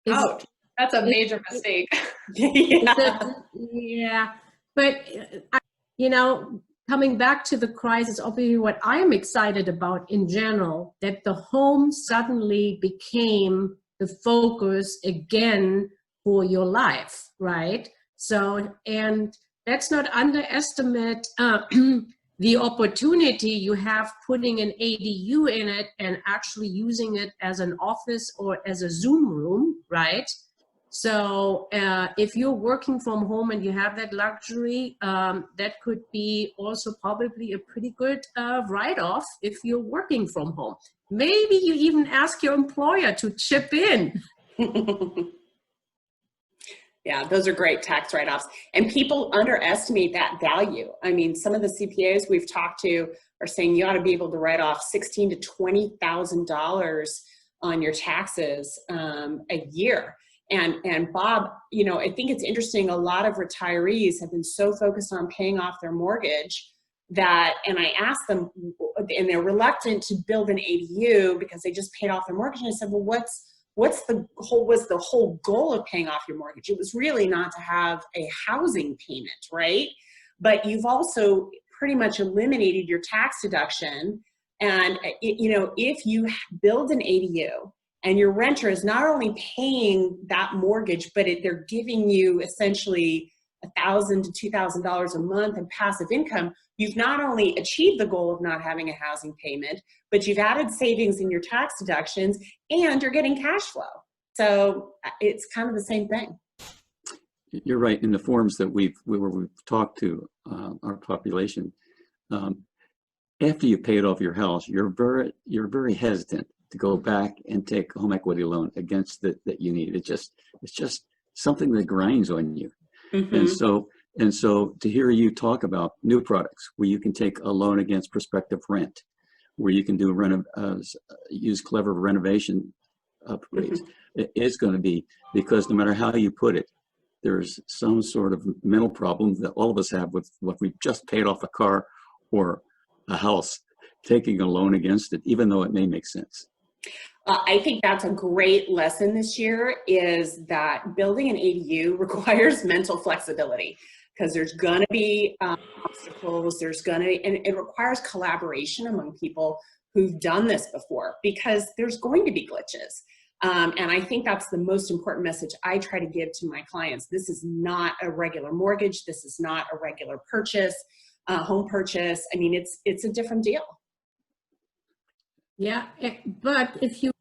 S5: Ouch. That's a major mistake.
S6: Yeah, but you know, coming back to the crisis, obviously what I'm excited about in general, that the home suddenly became the focus again for your life, right? So, and let's not underestimate the opportunity you have putting an ADU in it and actually using it as an office or as a Zoom room, right? So if you're working from home and you have that luxury, that could be also probably a pretty good write-off if you're working from home. Maybe you even ask your employer to chip in.
S3: Yeah, those are great tax write-offs. And people underestimate that value. I mean, some of the CPAs we've talked to are saying you ought to be able to write off $16,000 to $20,000 on your taxes a year. And Bob, you know, I think it's interesting, a lot of retirees have been so focused on paying off their mortgage that, and I asked them, and they're reluctant to build an ADU because they just paid off their mortgage. And I said, well, was the whole goal of paying off your mortgage? It was really not to have a housing payment, right? But you've also pretty much eliminated your tax deduction. And, you know, if you build an ADU and your renter is not only paying that mortgage, but they're giving you essentially $1,000 to $2,000 a month in passive income, you've not only achieved the goal of not having a housing payment, but you've added savings in your tax deductions and you're getting cash flow. So it's kind of the same thing.
S2: You're right. In the forums that we've talked to our population, after you paid off your house, you're very hesitant to go back and take a home equity loan against that you need. It's just something that grinds on you. Mm-hmm. And so to hear you talk about new products where you can take a loan against prospective rent, where you can do use clever renovation upgrades, mm-hmm. It's going to be, because no matter how you put it, there's some sort of mental problem that all of us have with what we just paid off a car or a house, taking a loan against it, even though it may make sense.
S3: I think that's a great lesson this year, is that building an ADU requires mental flexibility, because there's going to be obstacles, and it requires collaboration among people who've done this before, because there's going to be glitches. And I think that's the most important message I try to give to my clients. This is not a regular mortgage. This is not a regular purchase, home purchase. I mean, it's a different deal.
S6: Yeah, but if you,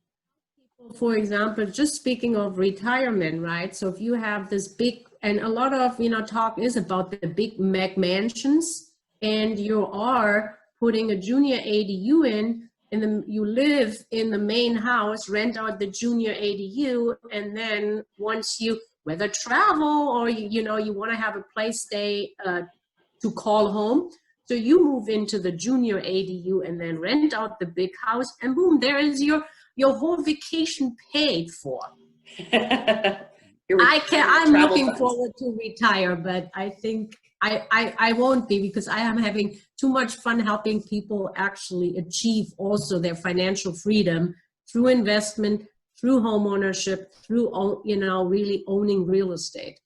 S6: for example, just speaking of retirement, right? So if you have this big, and a lot of, talk is about the big mansions, and you are putting a junior ADU in, and then you live in the main house, rent out the junior ADU, and then once you whether travel or, you know, you want to have a place stay to call home. So you move into the junior ADU and then rent out the big house, and boom, there is your whole vacation paid for. I'm looking forward to retire, but I think I won't be, because I am having too much fun helping people actually achieve also their financial freedom through investment, through home ownership, through, you know, really owning real estate.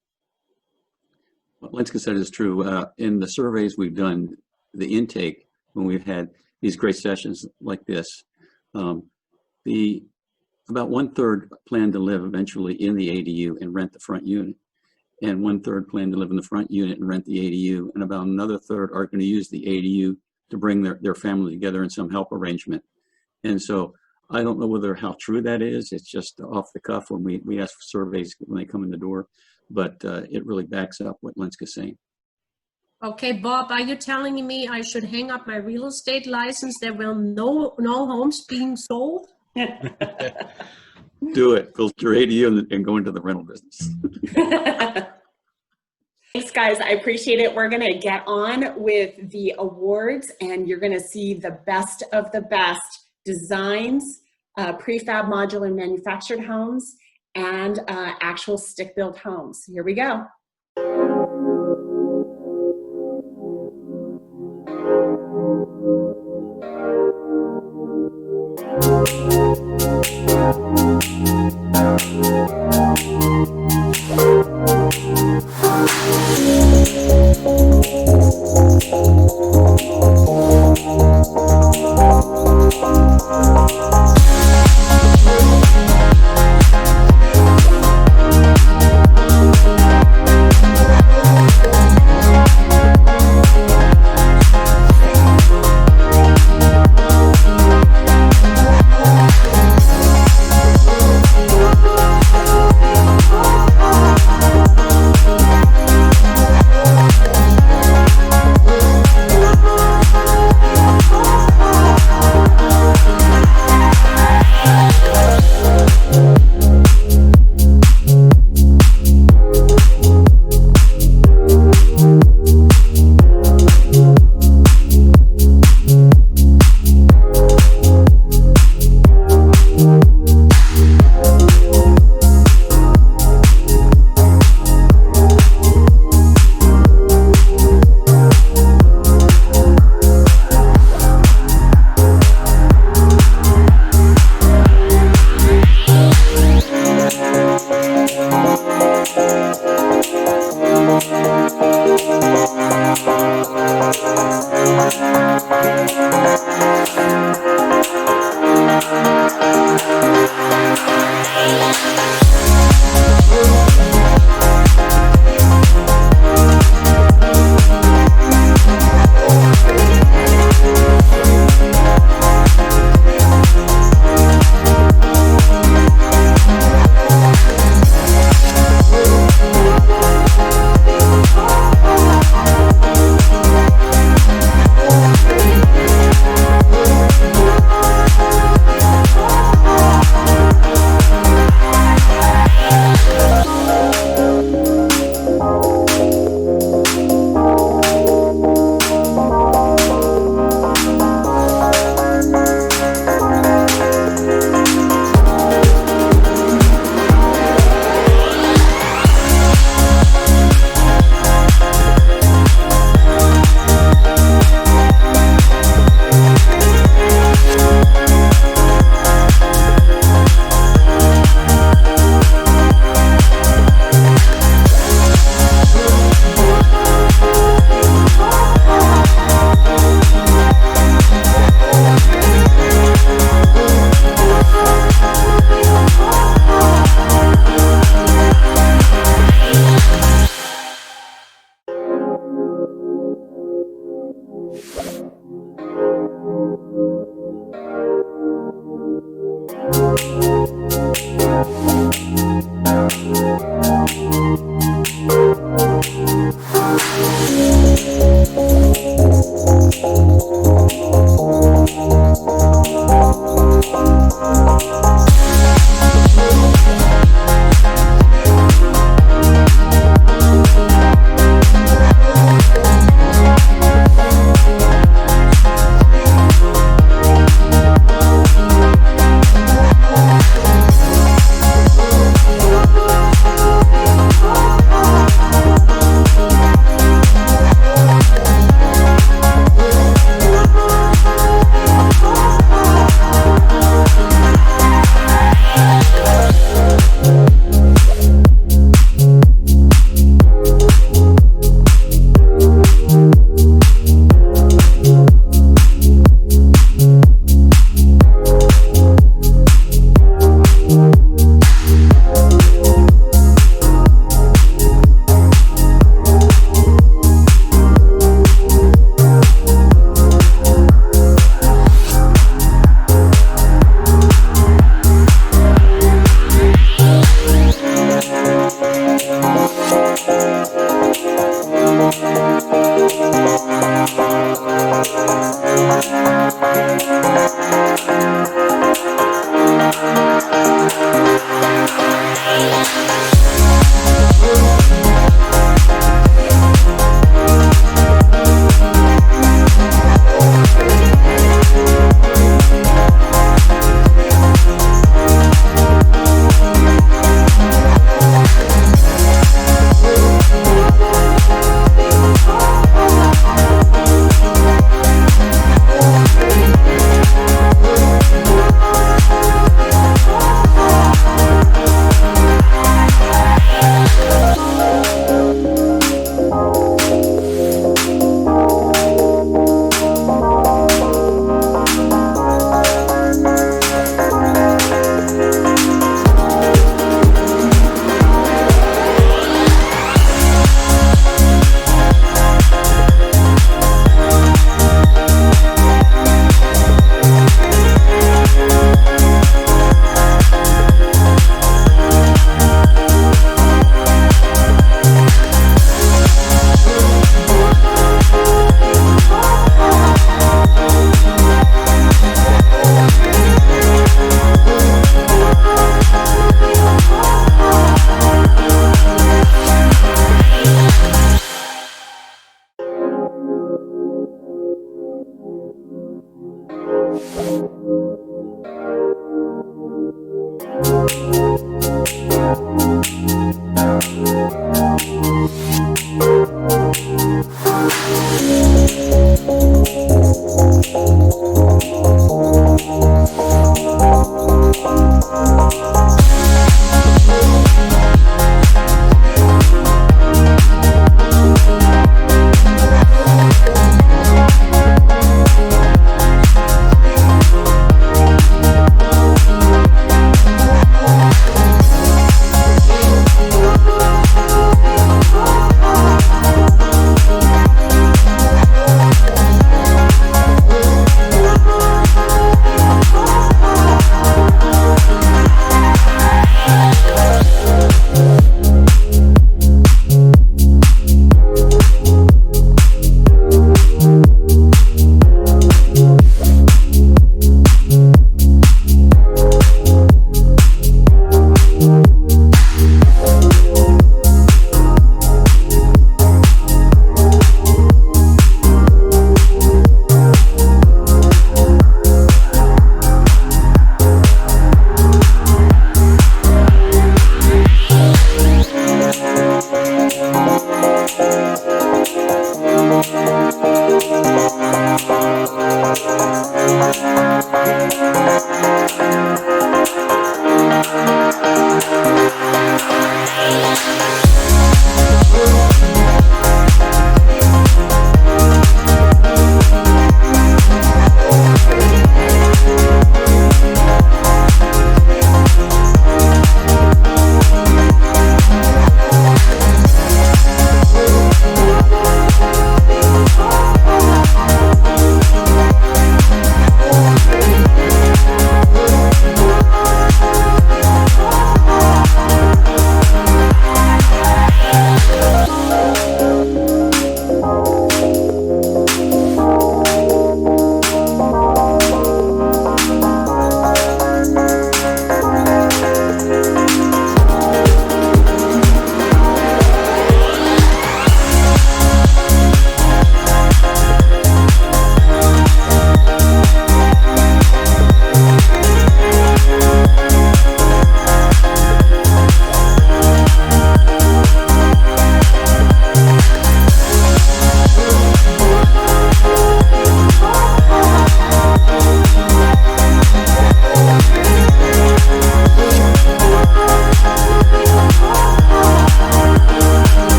S2: What Lenska said is true. In the surveys we've done, the intake, when we've had these great sessions like this, about 1/3 plan to live eventually in the ADU and rent the front unit, and 1/3 plan to live in the front unit and rent the ADU, and about another third are going to use the ADU to bring their family together in some help arrangement. And so I don't know how true that is. It's just off the cuff when we ask for surveys when they come in the door, but it really backs up what Lenska's saying.
S6: Okay, Bob, are you telling me I should hang up my real estate license? There will no homes being sold?
S2: Do it. Build your ADU and go into the rental business.
S3: Thanks, guys. I appreciate it. We're going to get on with the awards, and you're going to see the best of the best designs, prefab modular manufactured homes, and actual stick-built homes. Here we go.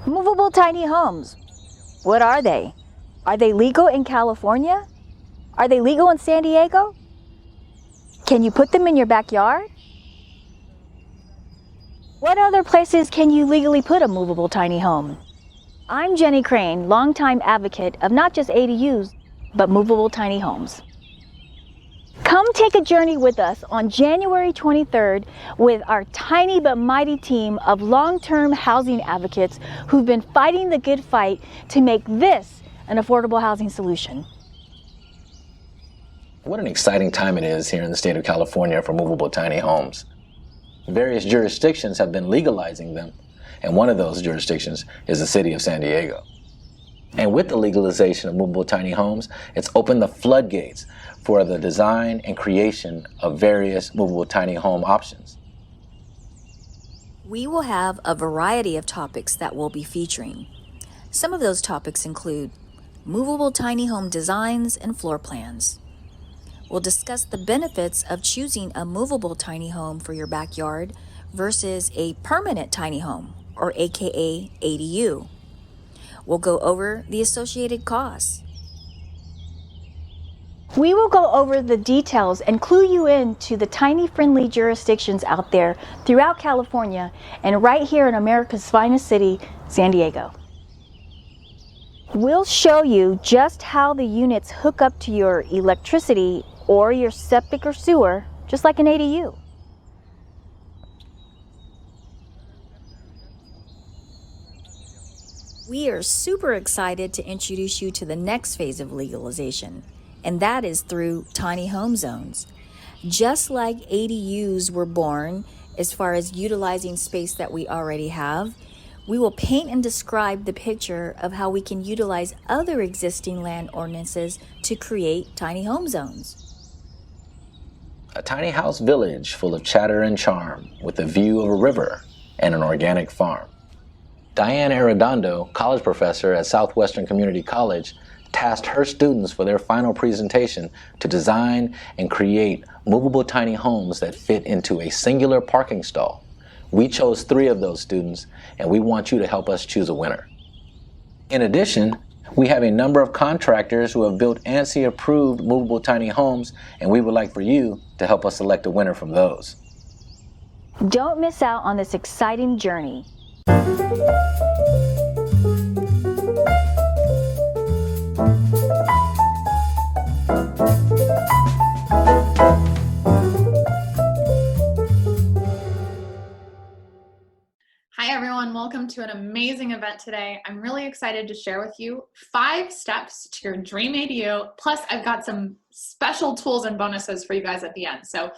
S7: Movable tiny homes. What are they? Are they legal in California? Are they legal in San Diego? Can you put them in your backyard? What other places can you legally put a movable tiny home? I'm Jenny Crane, longtime advocate of not just ADUs, but movable tiny homes. Come take a journey with us on January 23rd with our tiny but mighty team of long-term housing advocates who've been fighting the good fight to make this an affordable housing solution.
S8: What an exciting time it is here in the state of California for movable tiny homes. Various jurisdictions have been legalizing them, and one of those jurisdictions is the city of San Diego. And with the legalization of movable tiny homes, it's opened the floodgates for the design and creation of various movable tiny home options.
S7: We will have a variety of topics that we'll be featuring. Some of those topics include movable tiny home designs and floor plans. We'll discuss the benefits of choosing a movable tiny home for your backyard versus a permanent tiny home, or AKA ADU. We'll go over the associated costs. We will go over the details and clue you in to the tiny-friendly jurisdictions out there throughout California and right here in America's finest city, San Diego. We'll show you just how the units hook up to your electricity or your septic or sewer, just like an ADU. We are super excited to introduce you to the next phase of legalization, and that is through tiny home zones. Just like ADUs were born as far as utilizing space that we already have, we will paint and describe the picture of how we can utilize other existing land ordinances to create tiny home zones.
S8: A tiny house village full of chatter and charm with a view of a river and an organic farm. Diane Arredondo, college professor at Southwestern Community College, tasked her students for their final presentation to design and create movable tiny homes that fit into a singular parking stall. We chose 3 of those students, and we want you to help us choose a winner. In addition, we have a number of contractors who have built ANSI-approved movable tiny homes, and we would like for you to help us select a winner from those.
S7: Don't miss out on this exciting journey.
S5: Hi everyone, welcome to an amazing event today. I'm really excited to share with you 5 steps to your dream ADU. Plus I've got some special tools and bonuses for you guys at the end. So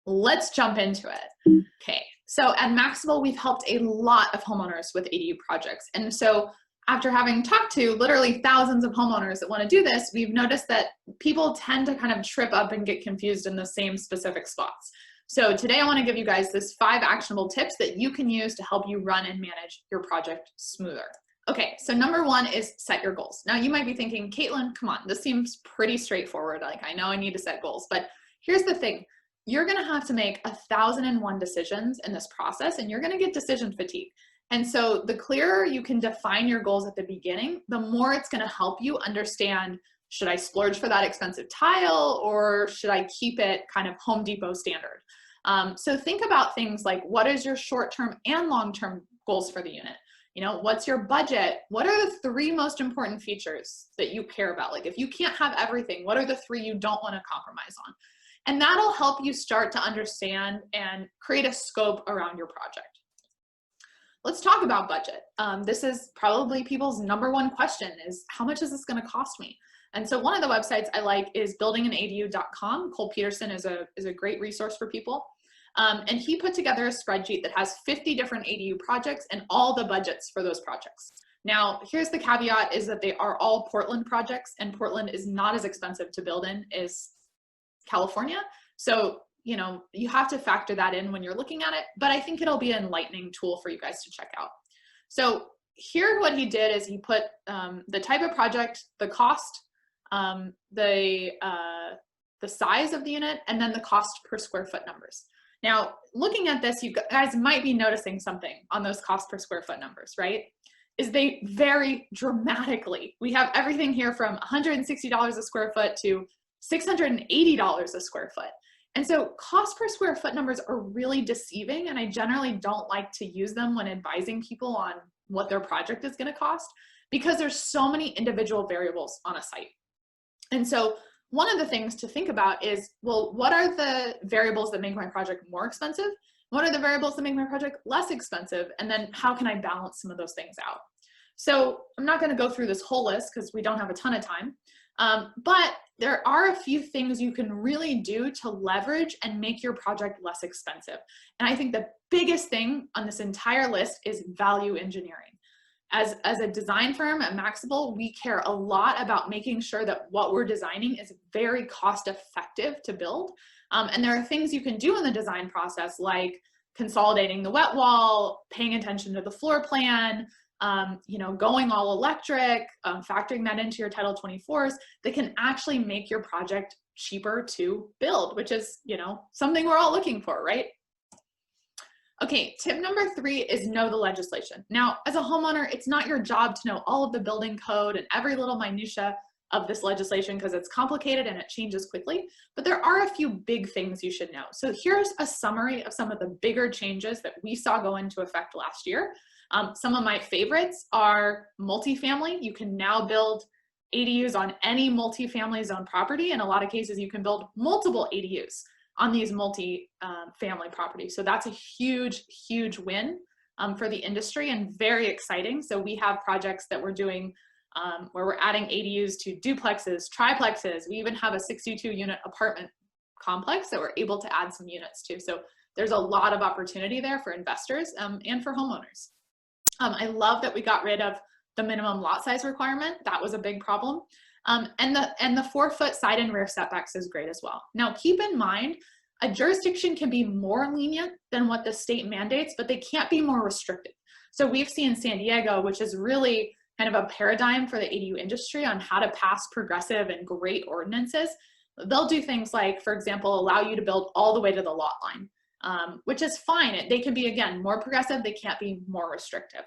S5: let's jump into it. Okay, so at Maxable, we've helped a lot of homeowners with ADU projects. And so after having talked to literally thousands of homeowners that want to do this, we've noticed that people tend to kind of trip up and get confused in the same specific spots. So today I want to give you guys this 5 actionable tips that you can use to help you run and manage your project smoother. Okay, so number 1 is set your goals. Now you might be thinking, Caitlin, come on, this seems pretty straightforward. Like, I know I need to set goals, but here's the thing. You're gonna have to make 1,001 decisions in this process, and you're gonna get decision fatigue. And so the clearer you can define your goals at the beginning, the more it's gonna help you understand, should I splurge for that expensive tile, or should I keep it kind of Home Depot standard? So think about things like, what is your short-term and long-term goals for the unit? You know, what's your budget? What are the 3 most important features that you care about? Like, if you can't have everything, what are the 3 you don't want to compromise on? And that'll help you start to understand and create a scope around your project. Let's talk about budget. This is probably people's number 1 question is, how much is this going to cost me? And so one of the websites I like is buildinganadu.com. Cole Peterson is a great resource for people. And he put together a spreadsheet that has 50 different ADU projects and all the budgets for those projects. Now, here's the caveat, is that they are all Portland projects, and Portland is not as expensive to build in as California. So, you know, you have to factor that in when you're looking at it, but I think it'll be an enlightening tool for you guys to check out. So here, what he did is he put the type of project, the cost, the size of the unit, and then the cost per square foot numbers. Now, looking at this, you guys might be noticing something on those cost per square foot numbers, right? Is they vary dramatically. We have everything here from $160 a square foot to $680 a square foot. And so cost per square foot numbers are really deceiving, and I generally don't like to use them when advising people on what their project is going to cost, because there's so many individual variables on a site. And so one of the things to think about is, well, what are the variables that make my project more expensive? What are the variables that make my project less expensive? And then how can I balance some of those things out? So I'm not going to go through this whole list because we don't have a ton of time, but there are a few things you can really do to leverage and make your project less expensive. And I think the biggest thing on this entire list is value engineering. As a design firm at Maxable, we care a lot about making sure that what we're designing is very cost effective to build. And there are things you can do in the design process, like consolidating the wet wall, paying attention to the floor plan, you know, going all electric, factoring that into your Title 24s, that can actually make your project cheaper to build, which is, you know, something we're all looking for, right? Okay, tip number 3 is know the legislation. Now, as a homeowner, it's not your job to know all of the building code and every little minutia of this legislation because it's complicated and it changes quickly, but there are a few big things you should know. So here's a summary of some of the bigger changes that we saw go into effect last year. Some of my favorites are multifamily. You can now build ADUs on any multifamily zone property. In a lot of cases, you can build multiple ADUs on these multi-family properties. So that's a huge, huge win for the industry and very exciting. So we have projects that we're doing where we're adding ADUs to duplexes, triplexes. We even have a 62 unit apartment complex that we're able to add some units to. So there's a lot of opportunity there for investors and for homeowners. I love that we got rid of the minimum lot size requirement. That was a big problem. And the 4-foot side and rear setbacks is great as well. Now, keep in mind, a jurisdiction can be more lenient than what the state mandates, but they can't be more restrictive. So we've seen San Diego, which is really kind of a paradigm for the ADU industry on how to pass progressive and great ordinances. They'll do things like, for example, allow you to build all the way to the lot line, which is fine. They can be, again, more progressive. They can't be more restrictive.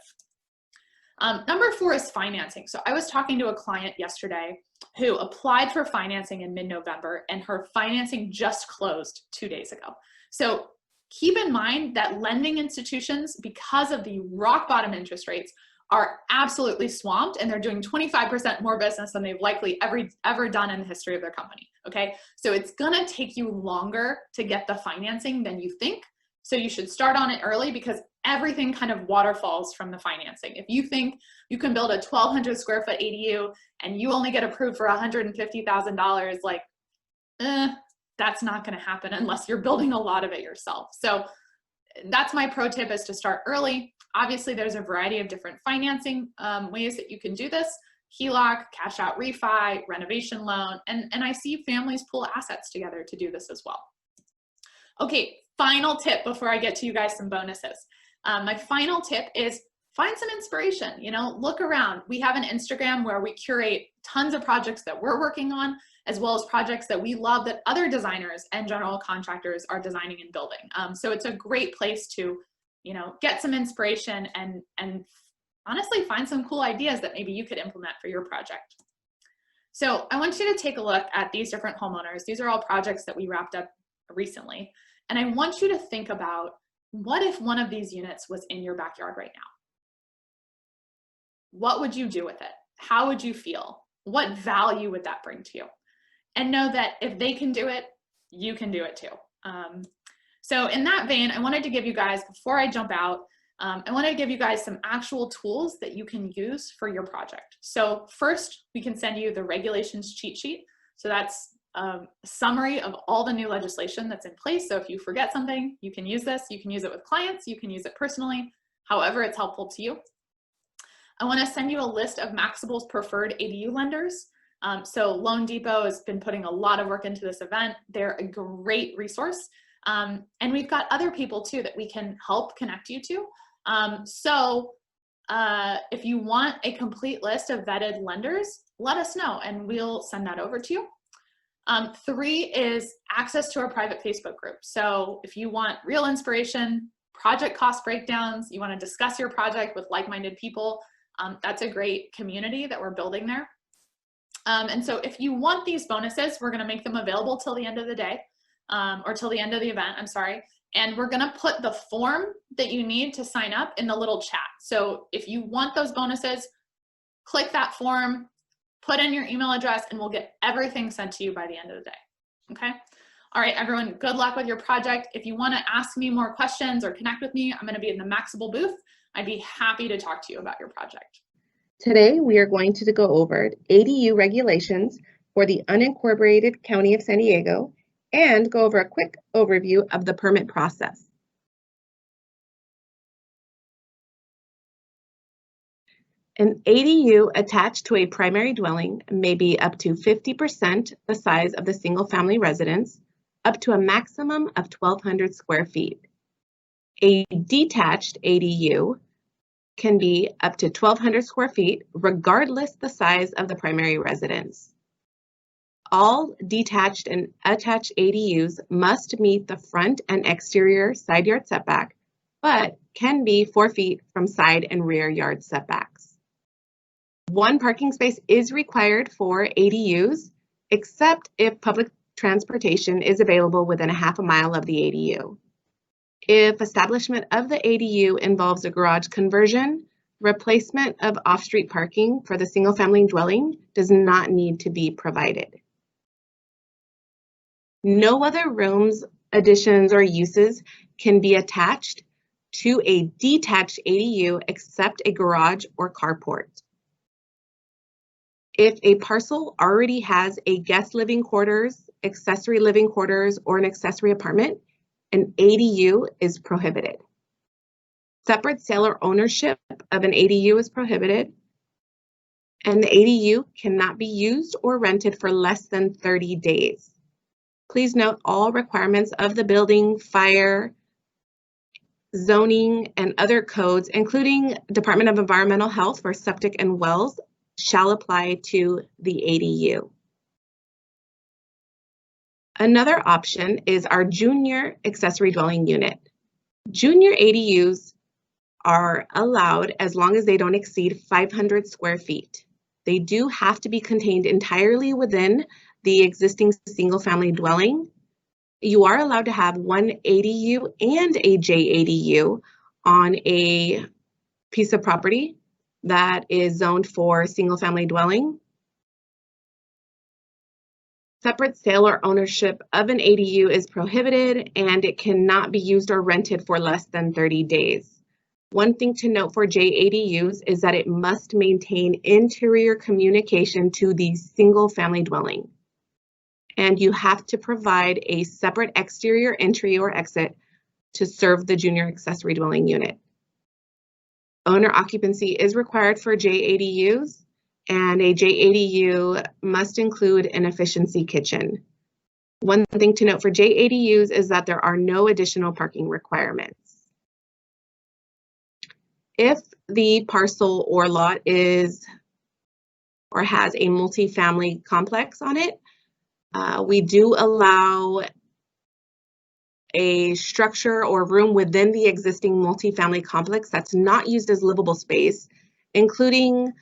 S5: Number 4 is financing. So I was talking to a client yesterday who applied for financing in mid-November, and her financing just closed 2 days ago. So keep in mind that lending institutions, because of the rock bottom interest rates, are absolutely swamped, and they're doing 25% more business than they've likely ever done in the history of their company, okay? So it's gonna take you longer to get the financing than you think. So you should start on it early, because everything kind of waterfalls from the financing. If you think you can build a 1,200 square foot ADU and you only get approved for $150,000, like, that's not going to happen unless you're building a lot of it yourself. So that's my pro tip, is to start early. Obviously, there's a variety of different financing ways that you can do this. HELOC, cash out refi, renovation loan, and I see families pull assets together to do this as well. Okay, final tip before I get to you guys some bonuses. My final tip is find some inspiration. You know, look around. We have an Instagram where we curate tons of projects that we're working on, as well as projects that we love that other designers and general contractors are designing and building. So it's a great place to, you know, get some inspiration and honestly find some cool ideas that maybe you could implement for your project. So I want you to take a look at these different homeowners. These are all projects that we wrapped up recently. And I want you to think about, what if one of these units was in your backyard right now? What would you do with it? How would you feel? What value would that bring to you? And know that if they can do it, you can do it too. So in that vein, I wanted to give you guys, before I jump out, I wanted to give you guys some actual tools that you can use for your project. So first, we can send you the regulations cheat sheet. So that's a summary of all the new legislation that's in place. So if you forget something, you can use this. You can use it with clients. You can use it personally, however it's helpful to you. I want to send you a list of Maxible's preferred ADU lenders. So Loan Depot has been putting a lot of work into this event. They're a great resource. And we've got other people too that we can help connect you to. If you want a complete list of vetted lenders, let us know and we'll send that over to you. 3 is access to our private Facebook group. So if you want real inspiration, project cost breakdowns, you want to discuss your project with like-minded people, that's a great community that we're building there. And so if you want these bonuses, we're going to make them available till the end of the day, or till the end of the event, I'm sorry. And we're going to put the form that you need to sign up in the little chat. So if you want those bonuses, click that form, put in your email address, and we'll get everything sent to you by the end of the day. Okay? All right, everyone, good luck with your project. If you want to ask me more questions or connect with me, I'm going to be in the Maxible booth. I'd be happy to talk to you about your project.
S9: Today, we are going to go over ADU regulations for the unincorporated County of San Diego and go over a quick overview of the permit process. An ADU attached to a primary dwelling may be up to 50% the size of the single-family residence, up to a maximum of 1,200 square feet. A detached ADU can be up to 1,200 square feet, regardless the size of the primary residence. All detached and attached ADUs must meet the front and exterior side yard setback, but can be 4 feet from side and rear yard setbacks. 1 parking space is required for ADUs, except if public transportation is available within a half a mile of the ADU. If establishment of the ADU involves a garage conversion, replacement of off-street parking for the single-family dwelling does not need to be provided. No other rooms, additions, or uses can be attached to a detached ADU except a garage or carport. If a parcel already has a guest living quarters, accessory living quarters, or an accessory apartment, an ADU is prohibited. Separate sale or ownership of an ADU is prohibited, and the ADU cannot be used or rented for less than 30 days. Please note all requirements of the building, fire, zoning, and other codes, including Department of Environmental Health for septic and wells, shall apply to the ADU. Another option is our junior accessory dwelling unit. Junior ADUs are allowed as long as they don't exceed 500 square feet. They do have to be contained entirely within the existing single-family dwelling. You are allowed to have 1 ADU and a JADU on a piece of property that is zoned for single-family dwelling. Separate sale or ownership of an ADU is prohibited, and it cannot be used or rented for less than 30 days. One thing to note for JADUs is that it must maintain interior communication to the single-family dwelling. and you have to provide a separate exterior entry or exit to serve the junior accessory dwelling unit. Owner occupancy is required for JADUs, and a JADU must include an efficiency kitchen. One thing to note for JADUs is that there are no additional parking requirements. If the parcel or lot is or has a multifamily complex on it, we do allow a structure or room within the existing multifamily complex that's not used as livable space, including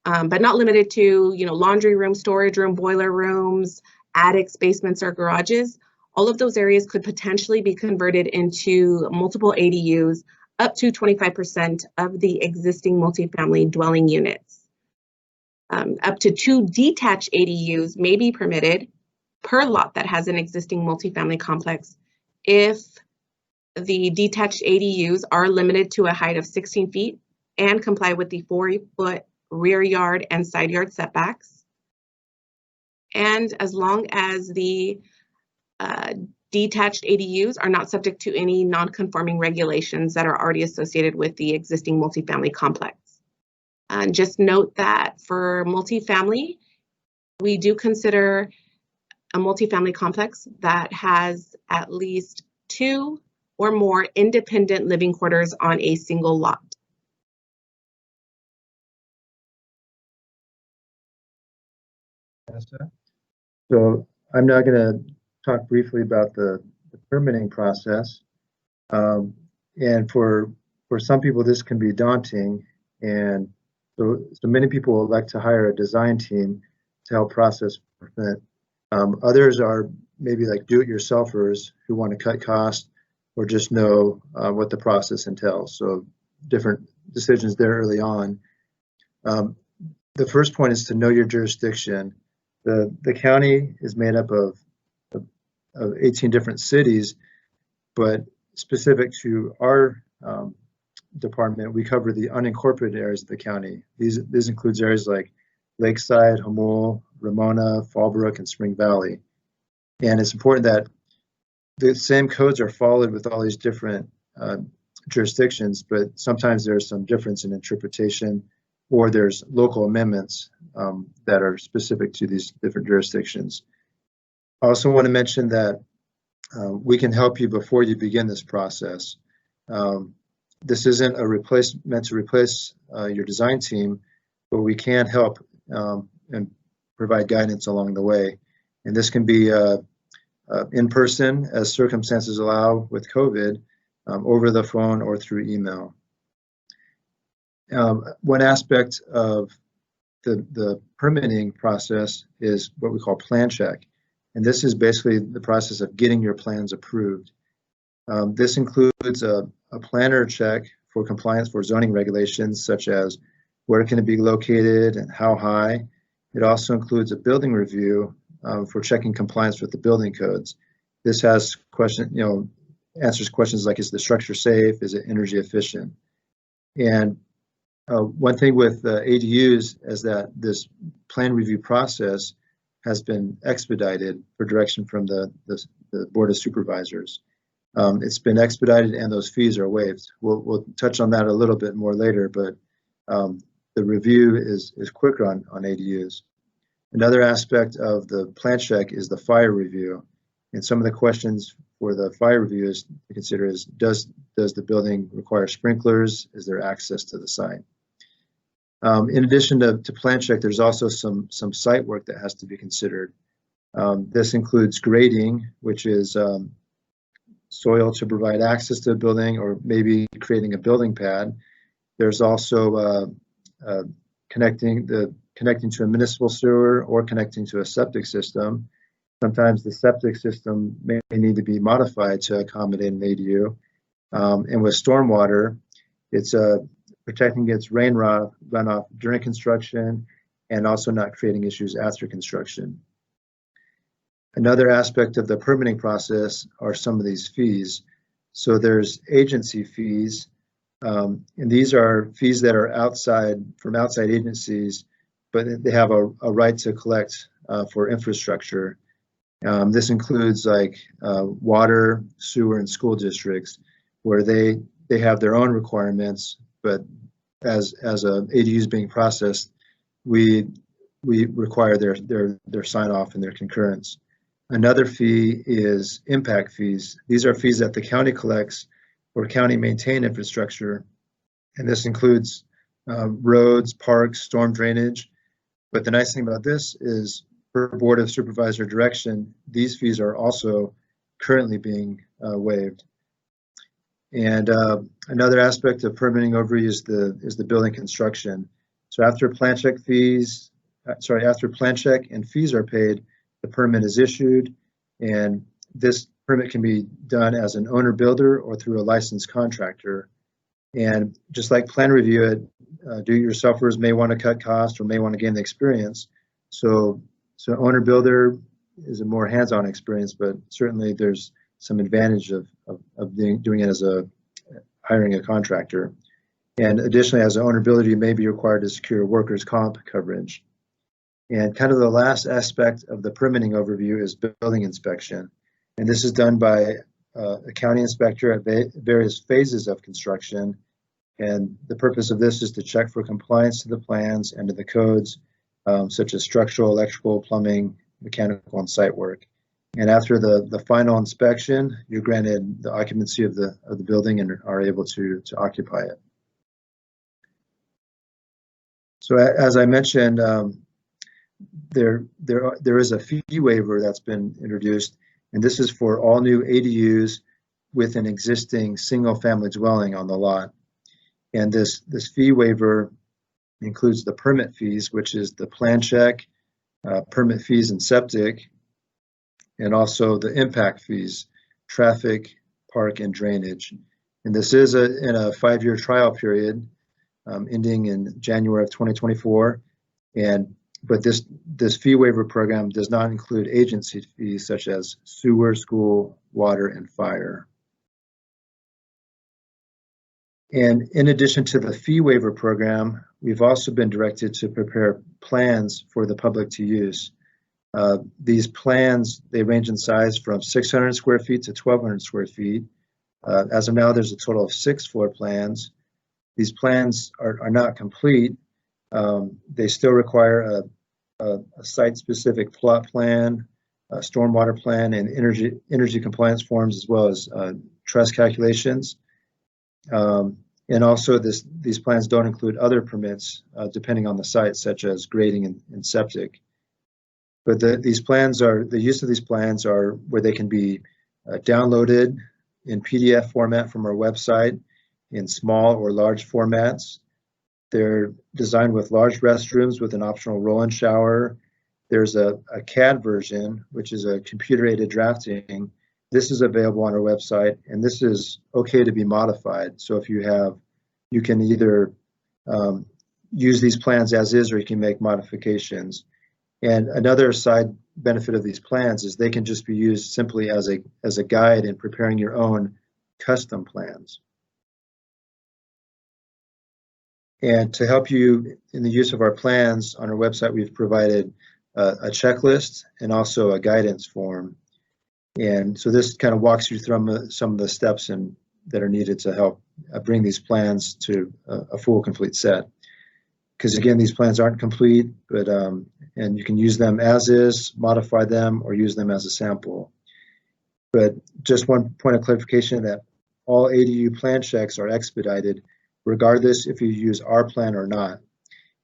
S9: but not limited to, laundry room, storage room, boiler rooms, attics, basements, or garages. All of those areas could potentially be converted into multiple ADUs, up to 25% of the existing multifamily dwelling units. Up to 2 detached ADUs may be permitted per lot that has an existing multifamily complex if the detached ADUs are limited to a height of 16 feet and comply with the 4-foot rear yard and side yard setbacks. And as long as the detached ADUs are not subject to any non-conforming regulations that are already associated with the existing multifamily complex. And just note that for multifamily, we do consider a multifamily complex that has at least 2 or more independent living quarters on a single lot.
S10: So I'm now going to talk briefly about the permitting process. And for some people, this can be daunting. And so many people would like to hire a design team to help process permit. Others are maybe like do-it-yourselfers who want to cut costs or just know what the process entails. So different decisions there early on. The first point is to know your jurisdiction. The county is made up of 18 different cities, but specific to our department, we cover the unincorporated areas of the county. This includes areas like Lakeside, Humboldt, Ramona, Fallbrook, and Spring Valley. And it's important that the same codes are followed with all these different jurisdictions, but sometimes there's some difference in interpretation, or there's local amendments that are specific to these different jurisdictions. I also want to mention that we can help you before you begin this process. This isn't meant to replace your design team, but we can help and provide guidance along the way. And this can be in person as circumstances allow with COVID, over the phone or through email. One aspect of the permitting process is what we call plan check. And this is basically the process of getting your plans approved. This includes a planner check for compliance for zoning regulations, such as where can it be located and how high. It also includes a building review for checking compliance with the building codes. This has answers questions like, is the structure safe? Is it energy efficient? And one thing with ADUs is that this plan review process has been expedited for direction from the Board of Supervisors. It's been expedited and those fees are waived. We'll touch on that a little bit more later, but the review is quicker on ADUs. Another aspect of the plan check is the fire review. And some of the questions for the fire review is to consider is, does the building require sprinklers? Is there access to the site? In addition to plan check, there's also some site work that has to be considered. This includes grading, which is soil to provide access to a building, or maybe creating a building pad. There's also connecting to a municipal sewer or connecting to a septic system. Sometimes the septic system may need to be modified to accommodate an ADU. And with stormwater, it's protecting against rain runoff during construction and also not creating issues after construction. Another aspect of the permitting process are some of these fees. So there's agency fees, and these are fees that are from outside agencies, but they have a right to collect for infrastructure. This includes like water, sewer, and school districts, where they have their own requirements, but as a ADU is being processed, we require their sign off and their concurrence. Another fee is impact fees. These are fees that the county collects for county maintained infrastructure, and this includes roads, parks, storm drainage. But the nice thing about this is, per Board of Supervisor direction, these fees are also currently being waived. And another aspect of permitting overview is the building construction. So after plan check and fees are paid, the permit is issued, and this permit can be done as an owner builder or through a licensed contractor. And just like plan review, do-it-yourselfers may want to cut costs or may want to gain the experience. So owner builder is a more hands-on experience, but certainly there's some advantage of doing it as hiring a contractor. And additionally, as an owner builder, you may be required to secure workers' comp coverage. And kind of the last aspect of the permitting overview is building inspection. And this is done by a county inspector at various phases of construction. And the purpose of this is to check for compliance to the plans and to the codes, such as structural, electrical, plumbing, mechanical, and site work. And after the final inspection, you're granted the occupancy of the building and are able to occupy it. So as I mentioned, there is a fee waiver that's been introduced, and this is for all new ADUs with an existing single-family dwelling on the lot. And this fee waiver includes the permit fees, which is the plan check, permit fees and septic, and also the impact fees, traffic, park, and drainage. And this is in a 5-year trial period, ending in January of 2024. But this fee waiver program does not include agency fees such as sewer, school, water, and fire. And in addition to the fee waiver program, we've also been directed to prepare plans for the public to use. These plans, they range in size from 600 square feet to 1,200 square feet. As of now, there's a total of 6 floor plans. These plans are not complete. They still require a site-specific plot plan, a stormwater plan, and energy compliance forms, as well as trust calculations. And also these plans don't include other permits depending on the site, such as grading and septic. But the use of these plans are where they can be downloaded in PDF format from our website, in small or large formats. They're designed with large restrooms with an optional roll-in shower. There's a CAD version, which is a computer-aided drafting. This is available on our website, and this is okay to be modified. So if you can either use these plans as is, or you can make modifications. And another side benefit of these plans is they can just be used simply as a guide in preparing your own custom plans. And to help you in the use of our plans on our website, we've provided a checklist and also a guidance form. And so this kind of walks you through some of the steps that are needed to help bring these plans to a full, complete set. Because again, these plans aren't complete, but and you can use them as is, modify them, or use them as a sample. But just one point of clarification, that all ADU plan checks are expedited, regardless if you use our plan or not.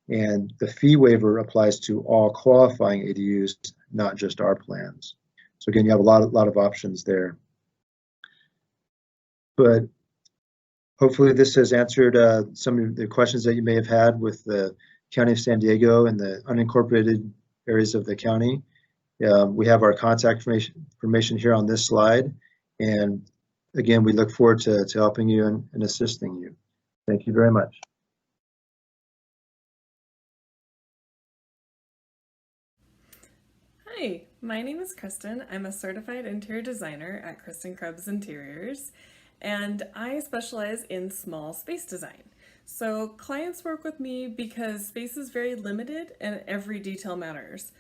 S10: And the fee waiver applies to all qualifying ADUs, not just our plans. So again, you have a lot of options there. But hopefully this has answered some of the questions that you may have had with the County of San Diego and the unincorporated areas of the county. We have our contact information here on this slide. And again, we look forward to helping you and assisting you. Thank you very much.
S11: Hi, my name is Kristen. I'm a certified interior designer at Kristen Krebs Interiors, and I specialize in small space design. So clients work with me because space is very limited and every detail matters.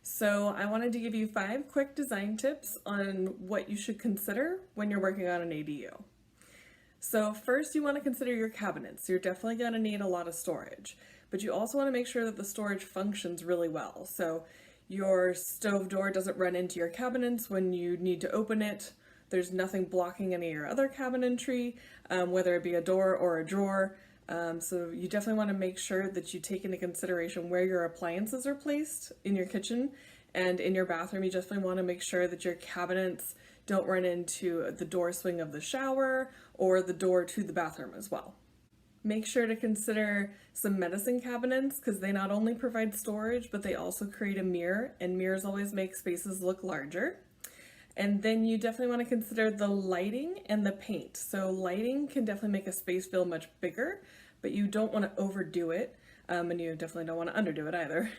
S11: So I wanted to give you 5 quick design tips on what you should consider when you're working on an ADU. So first you want to consider your cabinets. You're definitely going to need a lot of storage, but you also want to make sure that the storage functions really well. So your stove door doesn't run into your cabinets when you need to open it. There's nothing blocking any of your other cabinetry, whether it be a door or a drawer. So you definitely want to make sure that you take into consideration where your appliances are placed in your kitchen and in your bathroom. You definitely want to make sure that your cabinets don't run into the door swing of the shower or the door to the bathroom as well. Make sure to consider some medicine cabinets because they not only provide storage, but they also create a mirror, and mirrors always make spaces look larger. And then you definitely want to consider the lighting and the paint. So lighting can definitely make a space feel much bigger, but you don't want to overdo it. And you definitely don't want to underdo it either.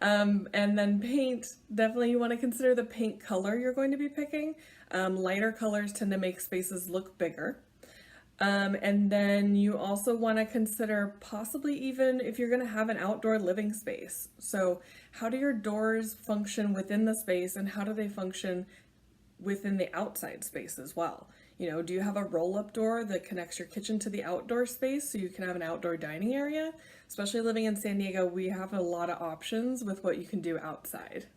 S11: And then paint, definitely you want to consider the paint color you're going to be picking. Lighter colors tend to make spaces look bigger. And then you also want to consider possibly even if you're going to have an outdoor living space. So how do your doors function within the space, and how do they function within the outside space as well? You know, do you have a roll-up door that connects your kitchen to the outdoor space so you can have an outdoor dining area? Especially living in San Diego, we have a lot of options with what you can do outside.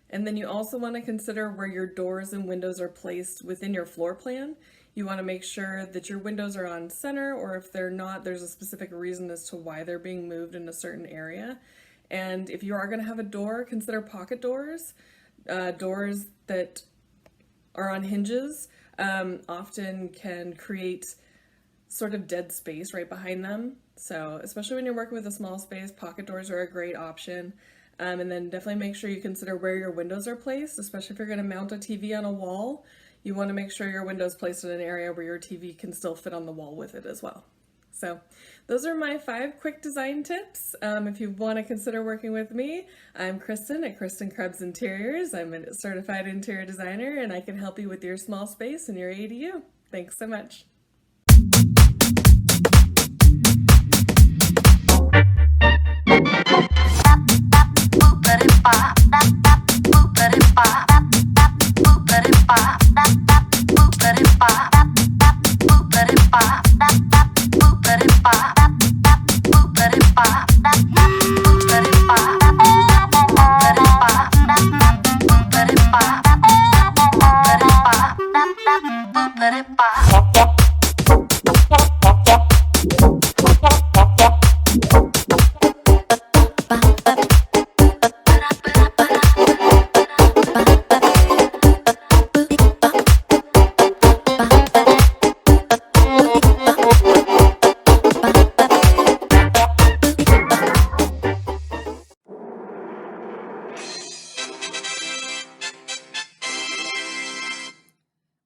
S11: And then you also want to consider where your doors and windows are placed within your floor plan. You want to make sure that your windows are on center, or if they're not, there's a specific reason as to why they're being moved in a certain area. And if you are going to have a door, consider pocket doors. Doors that are on hinges often can create sort of dead space right behind them. So especially when you're working with a small space, pocket doors are a great option. And then definitely make sure you consider where your windows are placed, especially if you're going to mount a TV on a wall. You want to make sure your window's placed in an area where your TV can still fit on the wall with it as well. So those are my 5 quick design tips. If you want to consider working with me, I'm Kristen at Kristen Krebs Interiors. I'm a certified interior designer, and I can help you with your small space and your ADU. Thanks so much.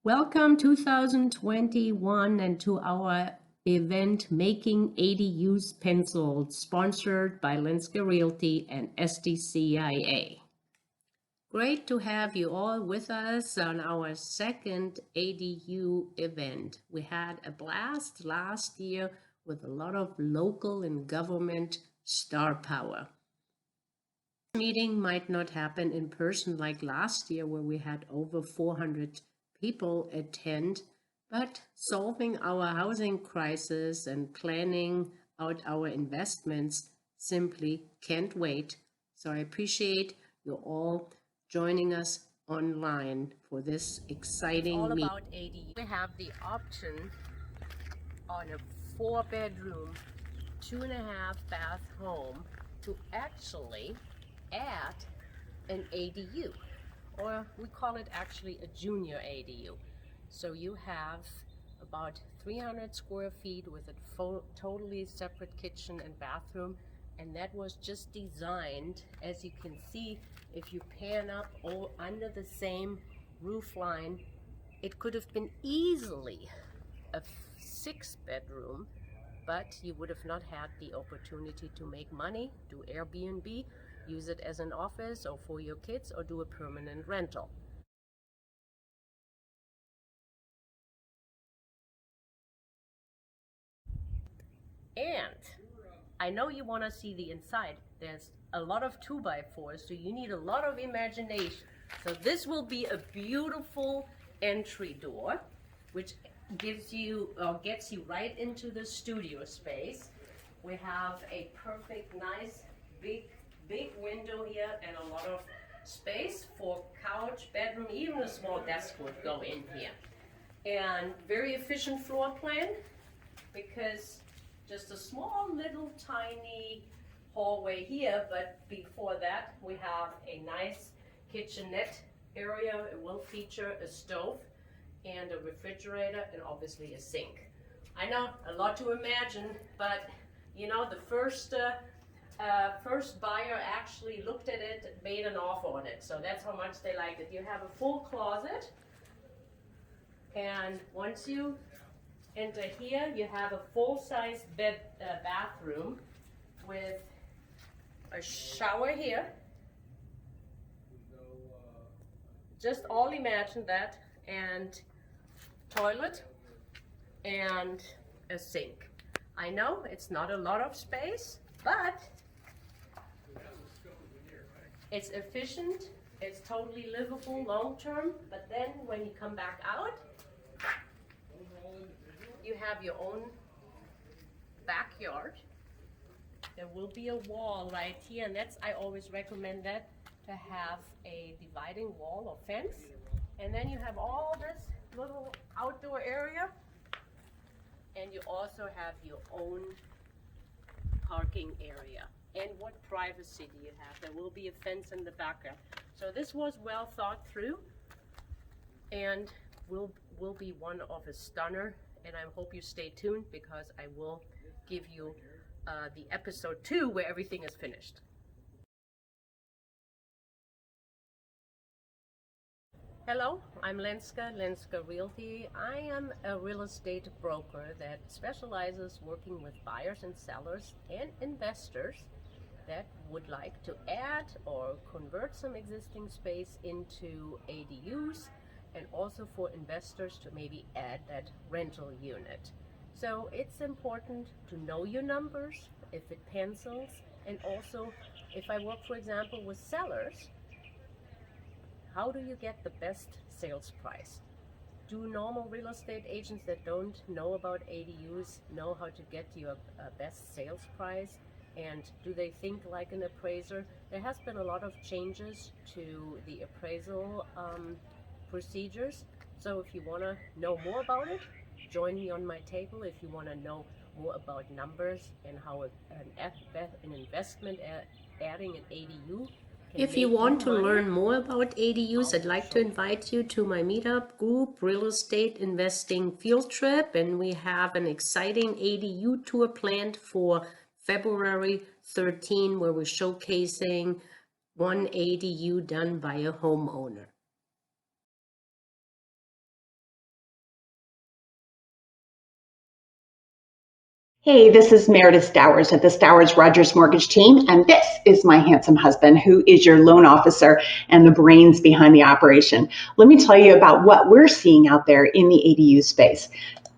S6: Welcome 2021 and to our event Making ADUs Penciled, sponsored by Lenska Realty and SDCIA. Great to have you all with us on our second ADU event. We had a blast last year with a lot of local and government star power. Meeting might not happen in person like last year where we had over 400 people attend, but solving our housing crisis and planning out our investments simply can't wait. So I appreciate you all joining us online for this exciting meeting. All about ADU. We have the option on a 4-bedroom, 2.5-bath home to actually add an ADU, or we call it actually a junior ADU. So you have about 300 square feet with a totally separate kitchen and bathroom, and that was just designed, as you can see, if you pan up all under the same roof line, it could have been easily a 6-bedroom, but you would have not had the opportunity to make money, do Airbnb, use it as an office or for your kids, or do a permanent rental. And I know you want to see the inside. There's a lot of 2x4s, so you need a lot of imagination. So this will be a beautiful entry door, which gives you or gets you right into the studio space. We have a perfect, nice, big window here and a lot of space for couch, bedroom, even a small desk would go in here. And very efficient floor plan, because just a small little tiny hallway here, but before that we have a nice kitchenette area. It will feature a stove and a refrigerator and obviously a sink. I know, a lot to imagine, but you know, the first buyer actually looked at it, made an offer on it, so that's how much they liked it. You have a full closet, and once you enter here, you have a full-size bathroom with a shower here. Just all imagine that, and toilet and a sink. I know it's not a lot of space, but it's efficient, it's totally livable long-term, but then when you come back out, you have your own backyard. There will be a wall right here, and that's, I always recommend that, to have a dividing wall or fence. And then you have all this little outdoor area, and you also have your own parking area. And what privacy do you have? There will be a fence in the background. So this was well thought through, and will be one of a stunner. And I hope you stay tuned, because I will give you the episode 2 where everything is finished. Hello, I'm Lenska Realty. I am a real estate broker that specializes working with buyers and sellers and investors that would like to add or convert some existing space into ADUs, and also for investors to maybe add that rental unit. So it's important to know your numbers, if it pencils, and also if I work, for example, with sellers, how do you get the best sales price? Do normal real estate agents that don't know about ADUs know how to get you a best sales price? And do they think like an appraiser? There has been a lot of changes to the appraisal procedures. So if you want to know more about it, join me on my table. If you want to know more about numbers and how an investment adding an ADU. If you want to learn more about ADUs, I'd like to invite you to my meetup group, Real Estate Investing Field Trip, and we have an exciting ADU tour planned for February 13, where we're showcasing one ADU done by a homeowner.
S1: Hey, this is Meredith Stowers of the Stowers Rogers Mortgage Team, and this is my handsome husband, who is your loan officer and the brains behind the operation. Let me tell you about what we're seeing out there in the ADU space.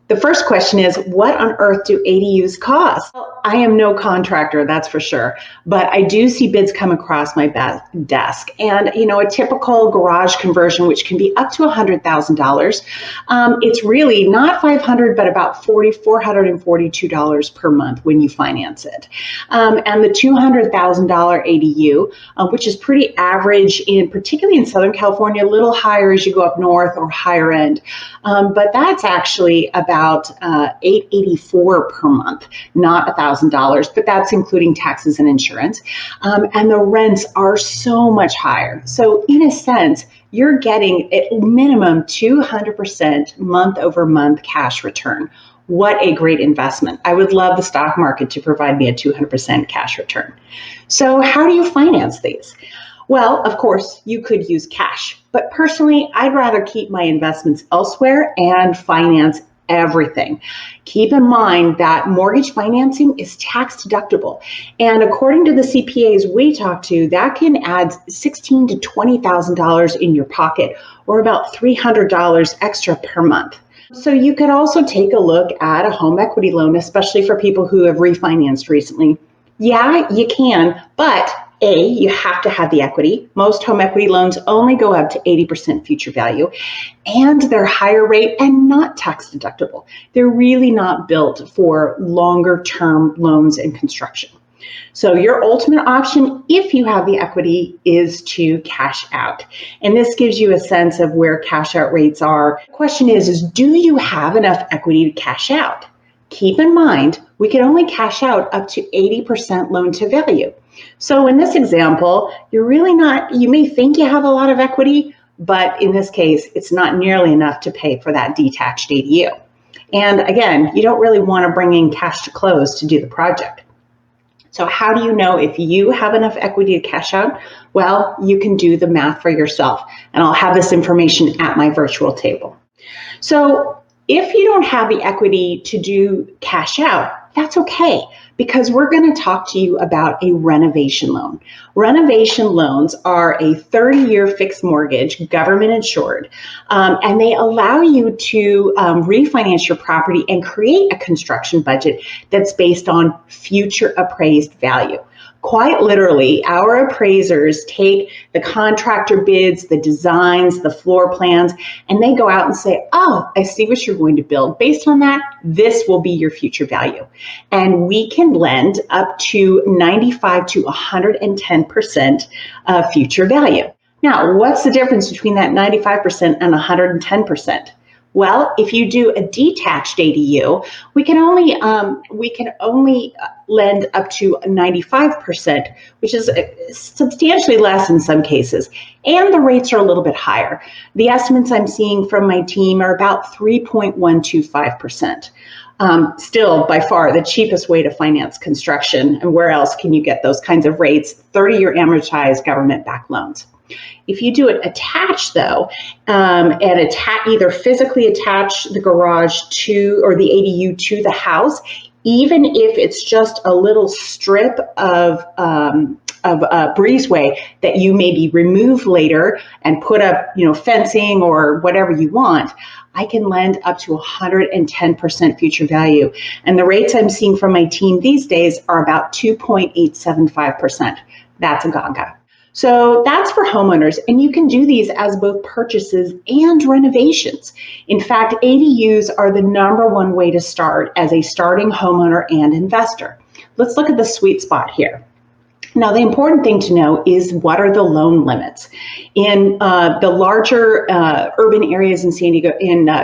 S1: The first question is, what on earth do ADUs cost? Well, I am no contractor, that's for sure, but I do see bids come across my desk. And, you know, a typical garage conversion, which can be up to $100,000, it's really not $500, but about $442 per month when you finance it. And the $200,000 ADU, which is pretty average, particularly in Southern California, a little higher as you go up north or higher end, but that's actually about $884 per month, not $1,000, but that's including taxes and insurance. And the rents are so much higher. So in a sense, you're getting at minimum 200% month over month cash return. What a great investment. I would love the stock market to provide me a 200% cash return. So how do you finance these? Well, of course, you could use cash, but personally, I'd rather keep my investments elsewhere and finance everything. Keep in mind that mortgage financing is tax deductible. And according to the CPAs we talked to, that can add $16,000 to $20,000 in your pocket, or about $300 extra per month. So you could also take a look at a home equity loan, especially for people who have refinanced recently. Yeah, you can, but A, you have to have the equity. Most home equity loans only go up to 80% future value, and they're higher rate and not tax deductible. They're really not built for longer term loans and construction. So your ultimate option, if you have the equity, is to cash out. And this gives you a sense of where cash out rates are. The question is do you have enough equity to cash out? Keep in mind, we can only cash out up to 80% loan to value. So in this example, you're really not, you may think you have a lot of equity, but in this case, it's not nearly enough to pay for that detached ADU. And again, you don't really want to bring in cash to close to do the project. So how do you know if you have enough equity to cash out? Well, you can do the math for yourself, and I'll have this information at my virtual table. So if you don't have the equity to do cash out, that's okay, because we're going to talk to you about a renovation loan. Renovation loans are a 30-year fixed mortgage, government insured, and they allow you to refinance your property and create a construction budget that's based on future appraised value. Quite literally, our appraisers take the contractor bids, the designs, the floor plans, and they go out and say, oh, I see what you're going to build. Based on that, this will be your future value. And we can lend up to 95 to 110% of future value. Now, what's the difference between that 95% and 110%? Well, if you do a detached ADU, we can only lend up to 95%, which is substantially less in some cases, and the rates are a little bit higher. The estimates I'm seeing from my team are about 3.125%. Still, by far, the cheapest way to finance construction, and where else can you get those kinds of rates? 30-year amortized government-backed loans. If you do it attached, though, and either physically attach the garage to or the ADU to the house, even if it's just a little strip of breezeway that you maybe remove later and put up, fencing or whatever you want, I can lend up to 110% future value. And the rates I'm seeing from my team these days are about 2.875%. That's a ganga. So that's for homeowners, and you can do these as both purchases and renovations. In fact, ADUs are the #1 way to start as a starting homeowner and investor. Let's look at the sweet spot here. Now, the important thing to know is what are the loan limits. In the larger urban areas in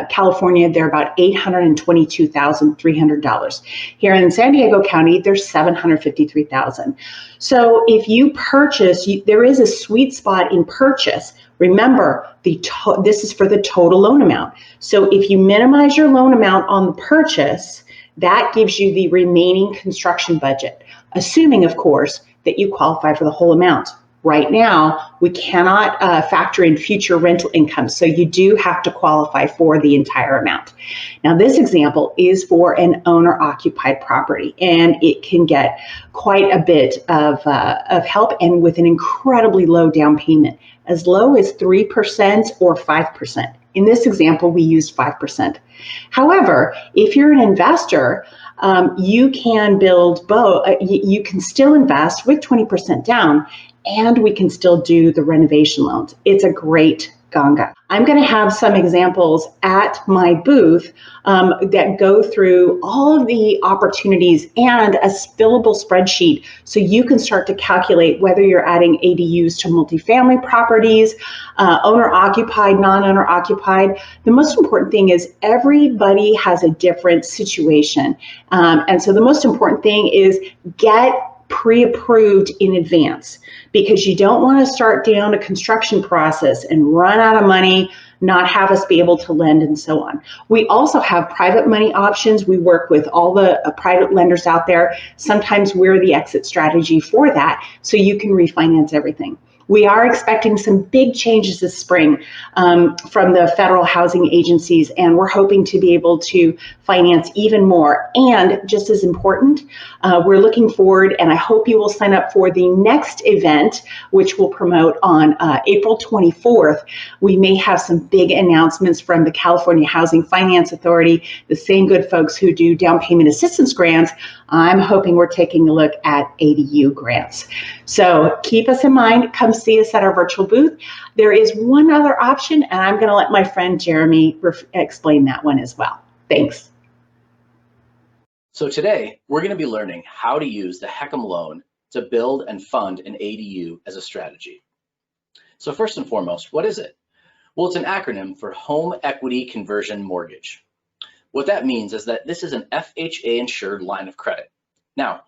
S1: California, they're about $822,300. Here in San Diego County, they're $753,000. So if you purchase, there is a sweet spot in purchase. Remember, this is for the total loan amount. So if you minimize your loan amount on the purchase, that gives you the remaining construction budget, assuming, of course, that you qualify for the whole amount. Right now, we cannot factor in future rental income, so you do have to qualify for the entire amount. Now, this example is for an owner-occupied property, and it can get quite a bit of help, and with an incredibly low down payment, as low as 3% or 5%. In this example, we used 5%. However, if you're an investor, you can build both. You can still invest with 20% down, and we can still do the renovation loans. It's a great ganga. I'm going to have some examples at my booth that go through all of the opportunities and a fillable spreadsheet so you can start to calculate whether you're adding ADUs to multifamily properties, owner-occupied, non-owner-occupied. The most important thing is everybody has a different situation. And so the most important thing is get pre-approved in advance, because you don't want to start down a construction process and run out of money, not have us be able to lend, and so on. We also have private money options. We work with all the private lenders out there. Sometimes we're the exit strategy for that, so you can refinance everything. We are expecting some big changes this spring from the federal housing agencies, and we're hoping to be able to finance even more. And just as important, we're looking forward, and I hope you will sign up for the next event, which we'll promote on April 24th. We may have some big announcements from the California Housing Finance Authority, the same good folks who do down payment assistance grants. I'm hoping we're taking a look at ADU grants. So keep us in mind, come see us at our virtual booth. There is one other option, and I'm going to let my friend Jeremy explain that one as well. Thanks.
S12: So today, we're going to be learning how to use the HECM loan to build and fund an ADU as a strategy. So first and foremost, what is it? Well, it's an acronym for Home Equity Conversion Mortgage. What that means is that this is an FHA insured line of credit. Now,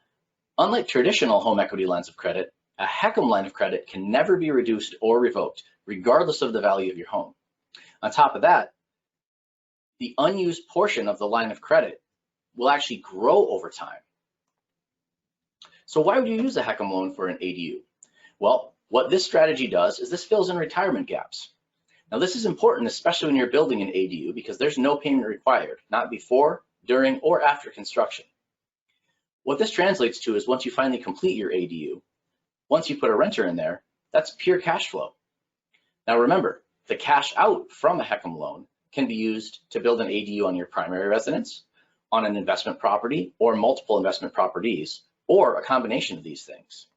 S12: unlike traditional home equity lines of credit, a HECM line of credit can never be reduced or revoked, regardless of the value of your home. On top of that, the unused portion of the line of credit will actually grow over time. So why would you use a HECM loan for an ADU? Well, what this strategy does is this fills in retirement gaps. Now this is important, especially when you're building an ADU, because there's no payment required, not before, during, or after construction. What this translates to is once you finally complete your ADU, once you put a renter in there, that's pure cash flow. Now remember, the cash out from a HECM loan can be used to build an ADU on your primary residence, on an investment property, or multiple investment properties, or a combination of these things.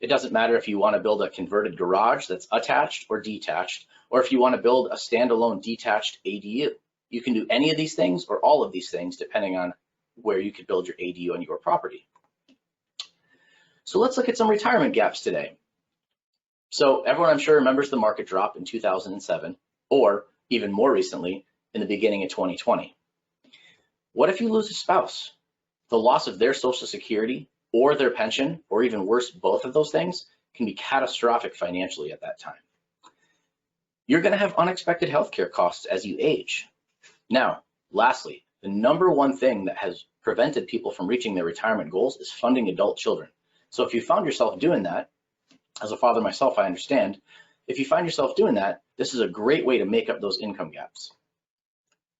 S12: It doesn't matter if you want to build a converted garage that's attached or detached, or if you want to build a standalone detached ADU. You can do any of these things or all of these things depending on where you could build your ADU on your property. So let's look at some retirement gaps today. So everyone, I'm sure, remembers the market drop in 2007, or even more recently, in the beginning of 2020. What if you lose a spouse? The loss of their Social Security or their pension, or even worse, both of those things, can be catastrophic financially at that time. You're going to have unexpected healthcare costs as you age. Now, lastly, the number one thing that has prevented people from reaching their retirement goals is funding adult children. So if you found yourself doing that, as a father myself, I understand, if you find yourself doing that, this is a great way to make up those income gaps.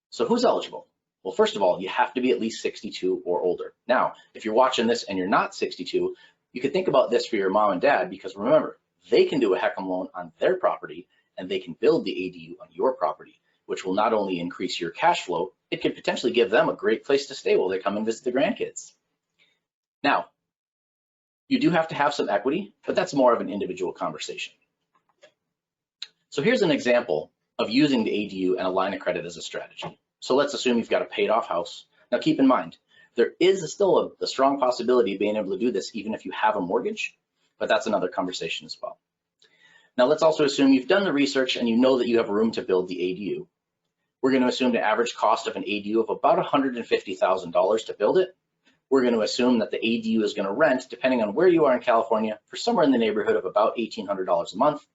S12: So who's eligible? Well, first of all, you have to be at least 62 or older. Now, if you're watching this and you're not 62, you could think about this for your mom and dad, because remember, they can do a HECM loan on their property and they can build the ADU on your property, which will not only increase your cash flow, it could potentially give them a great place to stay while they come and visit the grandkids. Now, you do have to have some equity, but that's more of an individual conversation. So here's an example of using the ADU and a line of credit as a strategy. So let's assume you've got a paid off house. Now keep in mind, there is still a strong possibility of being able to do this even if you have a mortgage, but that's another conversation as well. Now let's also assume you've done the research and you know that you have room to build the ADU. We're going to assume the average cost of an ADU of about $150,000 to build it. We're going to assume that the ADU is going to rent, depending on where you are in California, for somewhere in the neighborhood of about $1,800 a month.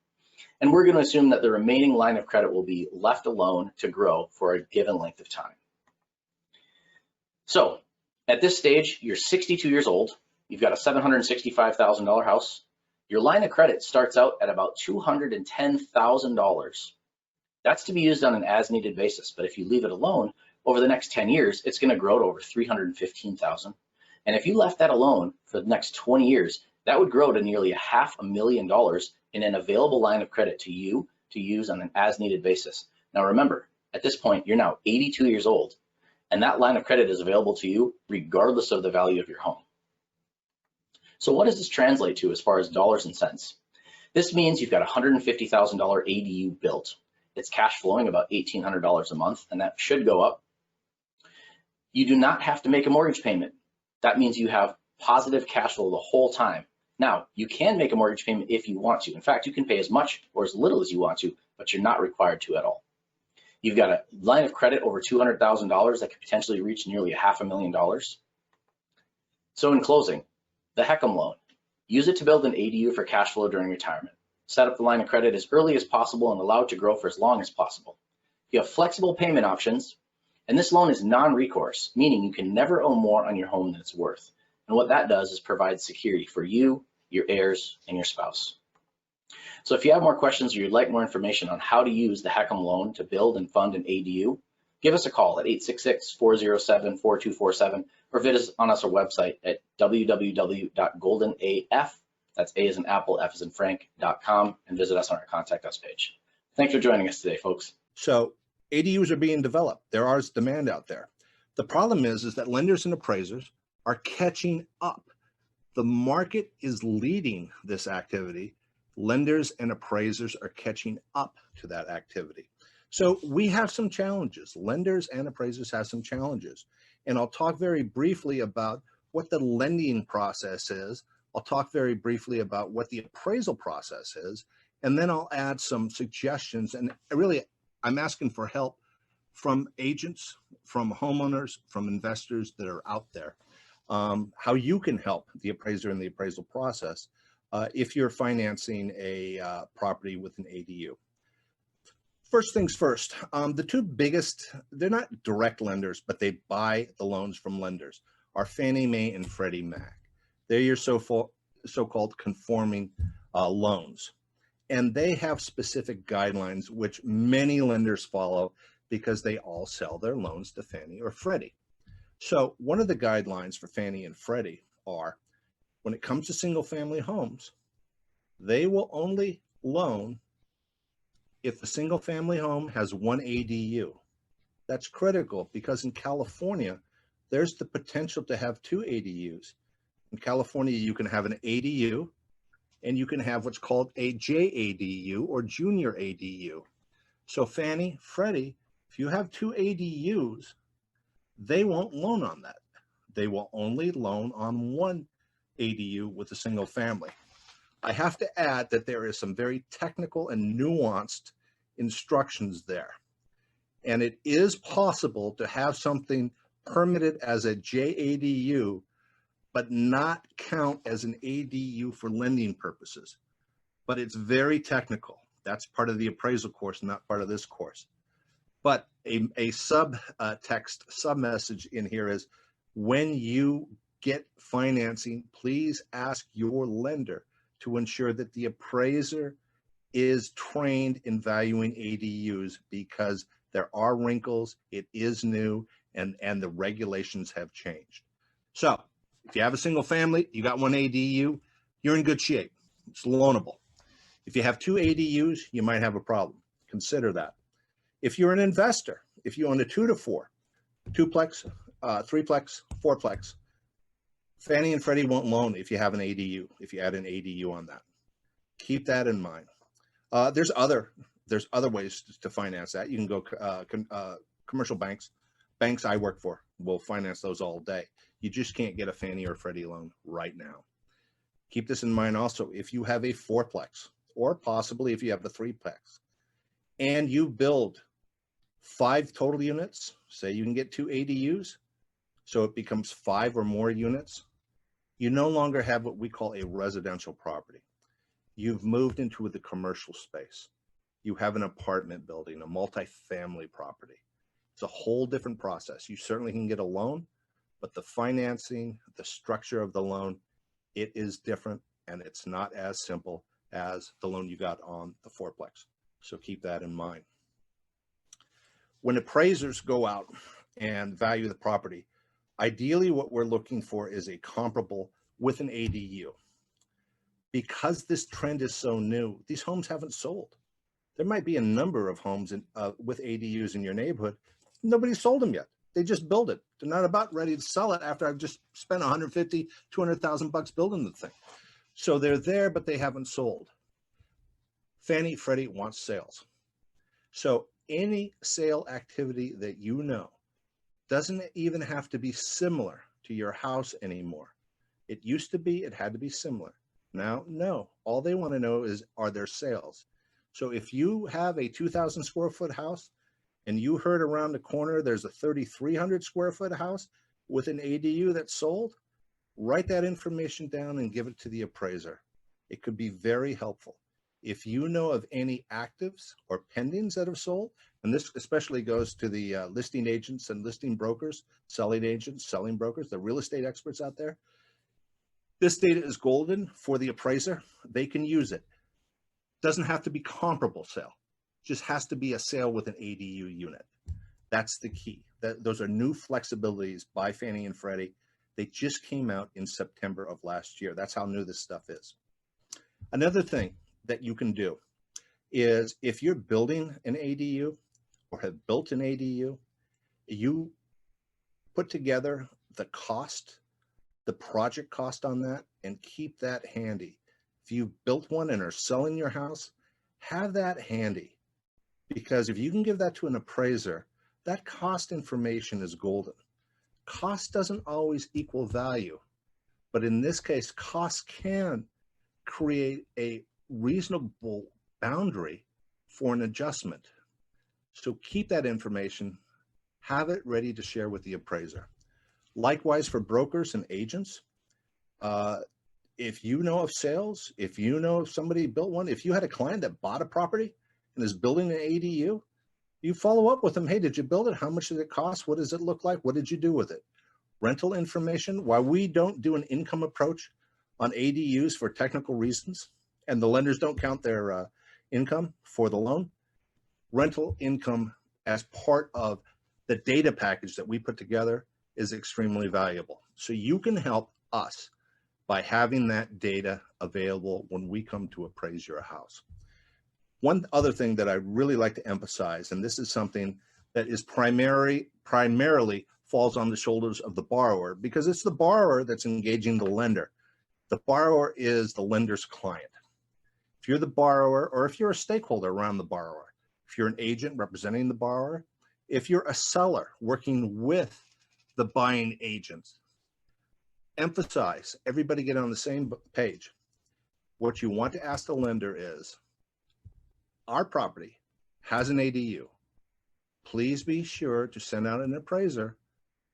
S12: And we're going to assume that the remaining line of credit will be left alone to grow for a given length of time. So at this stage, you're 62 years old, you've got a $765,000 house. Your line of credit starts out at about $210,000. That's to be used on an as-needed basis, but if you leave it alone, over the next 10 years, it's going to grow to over $315,000. And if you left that alone for the next 20 years, that would grow to nearly $500,000 in an available line of credit to you to use on an as-needed basis. Now remember, at this point, you're now 82 years old, and that line of credit is available to you regardless of the value of your home. So what does this translate to as far as dollars and cents? This means you've got a $150,000 ADU built. It's cash flowing about $1,800 a month, and that should go up. You do not have to make a mortgage payment. That means you have positive cash flow the whole time. Now, you can make a mortgage payment if you want to. In fact, you can pay as much or as little as you want to, but you're not required to at all. You've got a line of credit over $200,000 that could potentially reach nearly $500,000. So in closing, the HECM loan, use it to build an ADU for cash flow during retirement. Set up the line of credit as early as possible and allow it to grow for as long as possible. You have flexible payment options, and this loan is non-recourse, meaning you can never owe more on your home than it's worth. And what that does is provide security for you, your heirs, and your spouse. So if you have more questions or you'd like more information on how to use the HECM loan to build and fund an ADU, give us a call at 866-407-4247 or visit us on our website at www.goldenaf, that's A as in Apple, F as in Frank.com, and visit us on our Contact Us page. Thanks for joining us today, folks.
S13: So ADUs are being developed. There is demand out there. The problem is that lenders and appraisers are catching up. The market is leading this activity. Lenders and appraisers are catching up to that activity. So we have some challenges. Lenders and appraisers have some challenges. And I'll talk very briefly about what the lending process is. I'll talk very briefly about what the appraisal process is. And then I'll add some suggestions. And really, I'm asking for help from agents, from homeowners, from investors that are out there, how you can help the appraiser in the appraisal process if you're financing a property with an ADU. First things first, the two biggest, they're not direct lenders, but they buy the loans from lenders, are Fannie Mae and Freddie Mac. They're your so-called conforming loans. And they have specific guidelines which many lenders follow because they all sell their loans to Fannie or Freddie. So one of the guidelines for Fannie and Freddie are, when it comes to single family homes, they will only loan if the single family home has one ADU. That's critical because in California, there's the potential to have two ADUs. In California, you can have an ADU and you can have what's called a JADU or junior ADU. So Fannie, Freddie, if you have two ADUs, they won't loan on that. They will only loan on one ADU with a single family. I have to add that there is some very technical and nuanced instructions there. And it is possible to have something permitted as a JADU, but not count as an ADU for lending purposes. But it's very technical. That's part of the appraisal course, not part of this course. But a subtext, sub-message in here is, when you get financing, please ask your lender to ensure that the appraiser is trained in valuing ADUs, because there are wrinkles, it is new, and the regulations have changed. So if you have a single family, you got one ADU, you're in good shape. It's loanable. If you have two ADUs, you might have a problem. Consider that. If you're an investor, if you own a 2 to 4, twoplex, threeplex, fourplex, Fannie and Freddie won't loan if you have an ADU, if you add an ADU on that. Keep that in mind. There's other ways to finance that. You can go commercial banks. Banks I work for will finance those all day. You just can't get a Fannie or Freddie loan right now. Keep this in mind also. If you have a fourplex, or possibly if you have a threeplex, and you build 5 total units, say you can get 2 ADUs, so it becomes 5 or more units, you no longer have what we call a residential property. You've moved into the commercial space. You have an apartment building, a multifamily property. It's a whole different process. You certainly can get a loan, but the financing, the structure of the loan, it is different, and it's not as simple as the loan you got on the fourplex. So keep that in mind. When appraisers go out and value the property, ideally what we're looking for is a comparable with an ADU. Because this trend is so new, these homes haven't sold. There might be a number of homes with ADUs in your neighborhood. Nobody sold them yet. They just build it. They're not about ready to sell it after I've just spent $150,000, $200,000 bucks building the thing. So they're there, but they haven't sold. Fannie, Freddie wants sales. So any sale activity that you know doesn't even have to be similar to your house anymore. It used to be, it had to be similar. Now, no, all they want to know is, are there sales? So if you have a 2,000 square foot house and you heard around the corner there's a 3,300 square foot house with an ADU that's sold, write that information down and give it to the appraiser. It could be very helpful. If you know of any actives or pendings that have sold, and this especially goes to the listing agents and listing brokers, selling agents, selling brokers, the real estate experts out there, this data is golden for the appraiser. They can use it. Doesn't have to be comparable sale, just has to be a sale with an ADU unit. That's the key. Those are new flexibilities by Fannie and Freddie. They just came out in September of last year. That's how new this stuff is. Another thing that you can do is if you're building an ADU or have built an ADU, you put together the cost, the project cost on that, and keep that handy. If you built one and are selling your house, have that handy, because if you can give that to an appraiser, that cost information is golden. Cost doesn't always equal value, but in this case, cost can create a reasonable boundary for an adjustment. So keep that information, have it ready to share with the appraiser. Likewise for brokers and agents, if you know of sales, if you know if somebody built one, if you had a client that bought a property and is building an ADU, you follow up with them. Hey, did you build it? How much did it cost? What does it look like? What did you do with it? Rental information. While we don't do an income approach on ADUs for technical reasons, and the lenders don't count their income for the loan, rental income as part of the data package that we put together is extremely valuable. So you can help us by having that data available when we come to appraise your house. One other thing that I really like to emphasize, and this is something that is primarily falls on the shoulders of the borrower, because it's the borrower that's engaging the lender. The borrower is the lender's client. If you're the borrower, or if you're a stakeholder around the borrower, if you're an agent representing the borrower, if you're a seller working with the buying agent, emphasize, everybody get on the same page. What you want to ask the lender is, our property has an ADU. Please be sure to send out an appraiser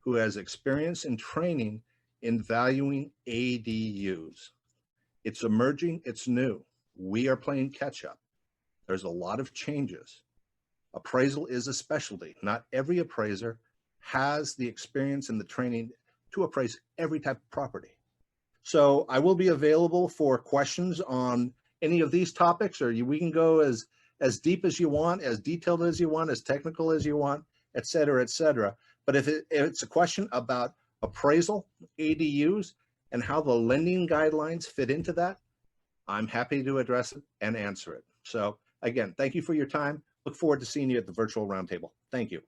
S13: who has experience and training in valuing ADUs. It's emerging, it's new. We are playing catch up. There's a lot of changes. Appraisal is a specialty. Not every appraiser has the experience and the training to appraise every type of property. So I will be available for questions on any of these topics, or we can go as deep as you want, as detailed as you want, as technical as you want, et cetera, et cetera. But if it's a question about appraisal, ADUs, and how the lending guidelines fit into that, I'm happy to address it and answer it. So again, thank you for your time. Look forward to seeing you at the virtual roundtable. Thank you.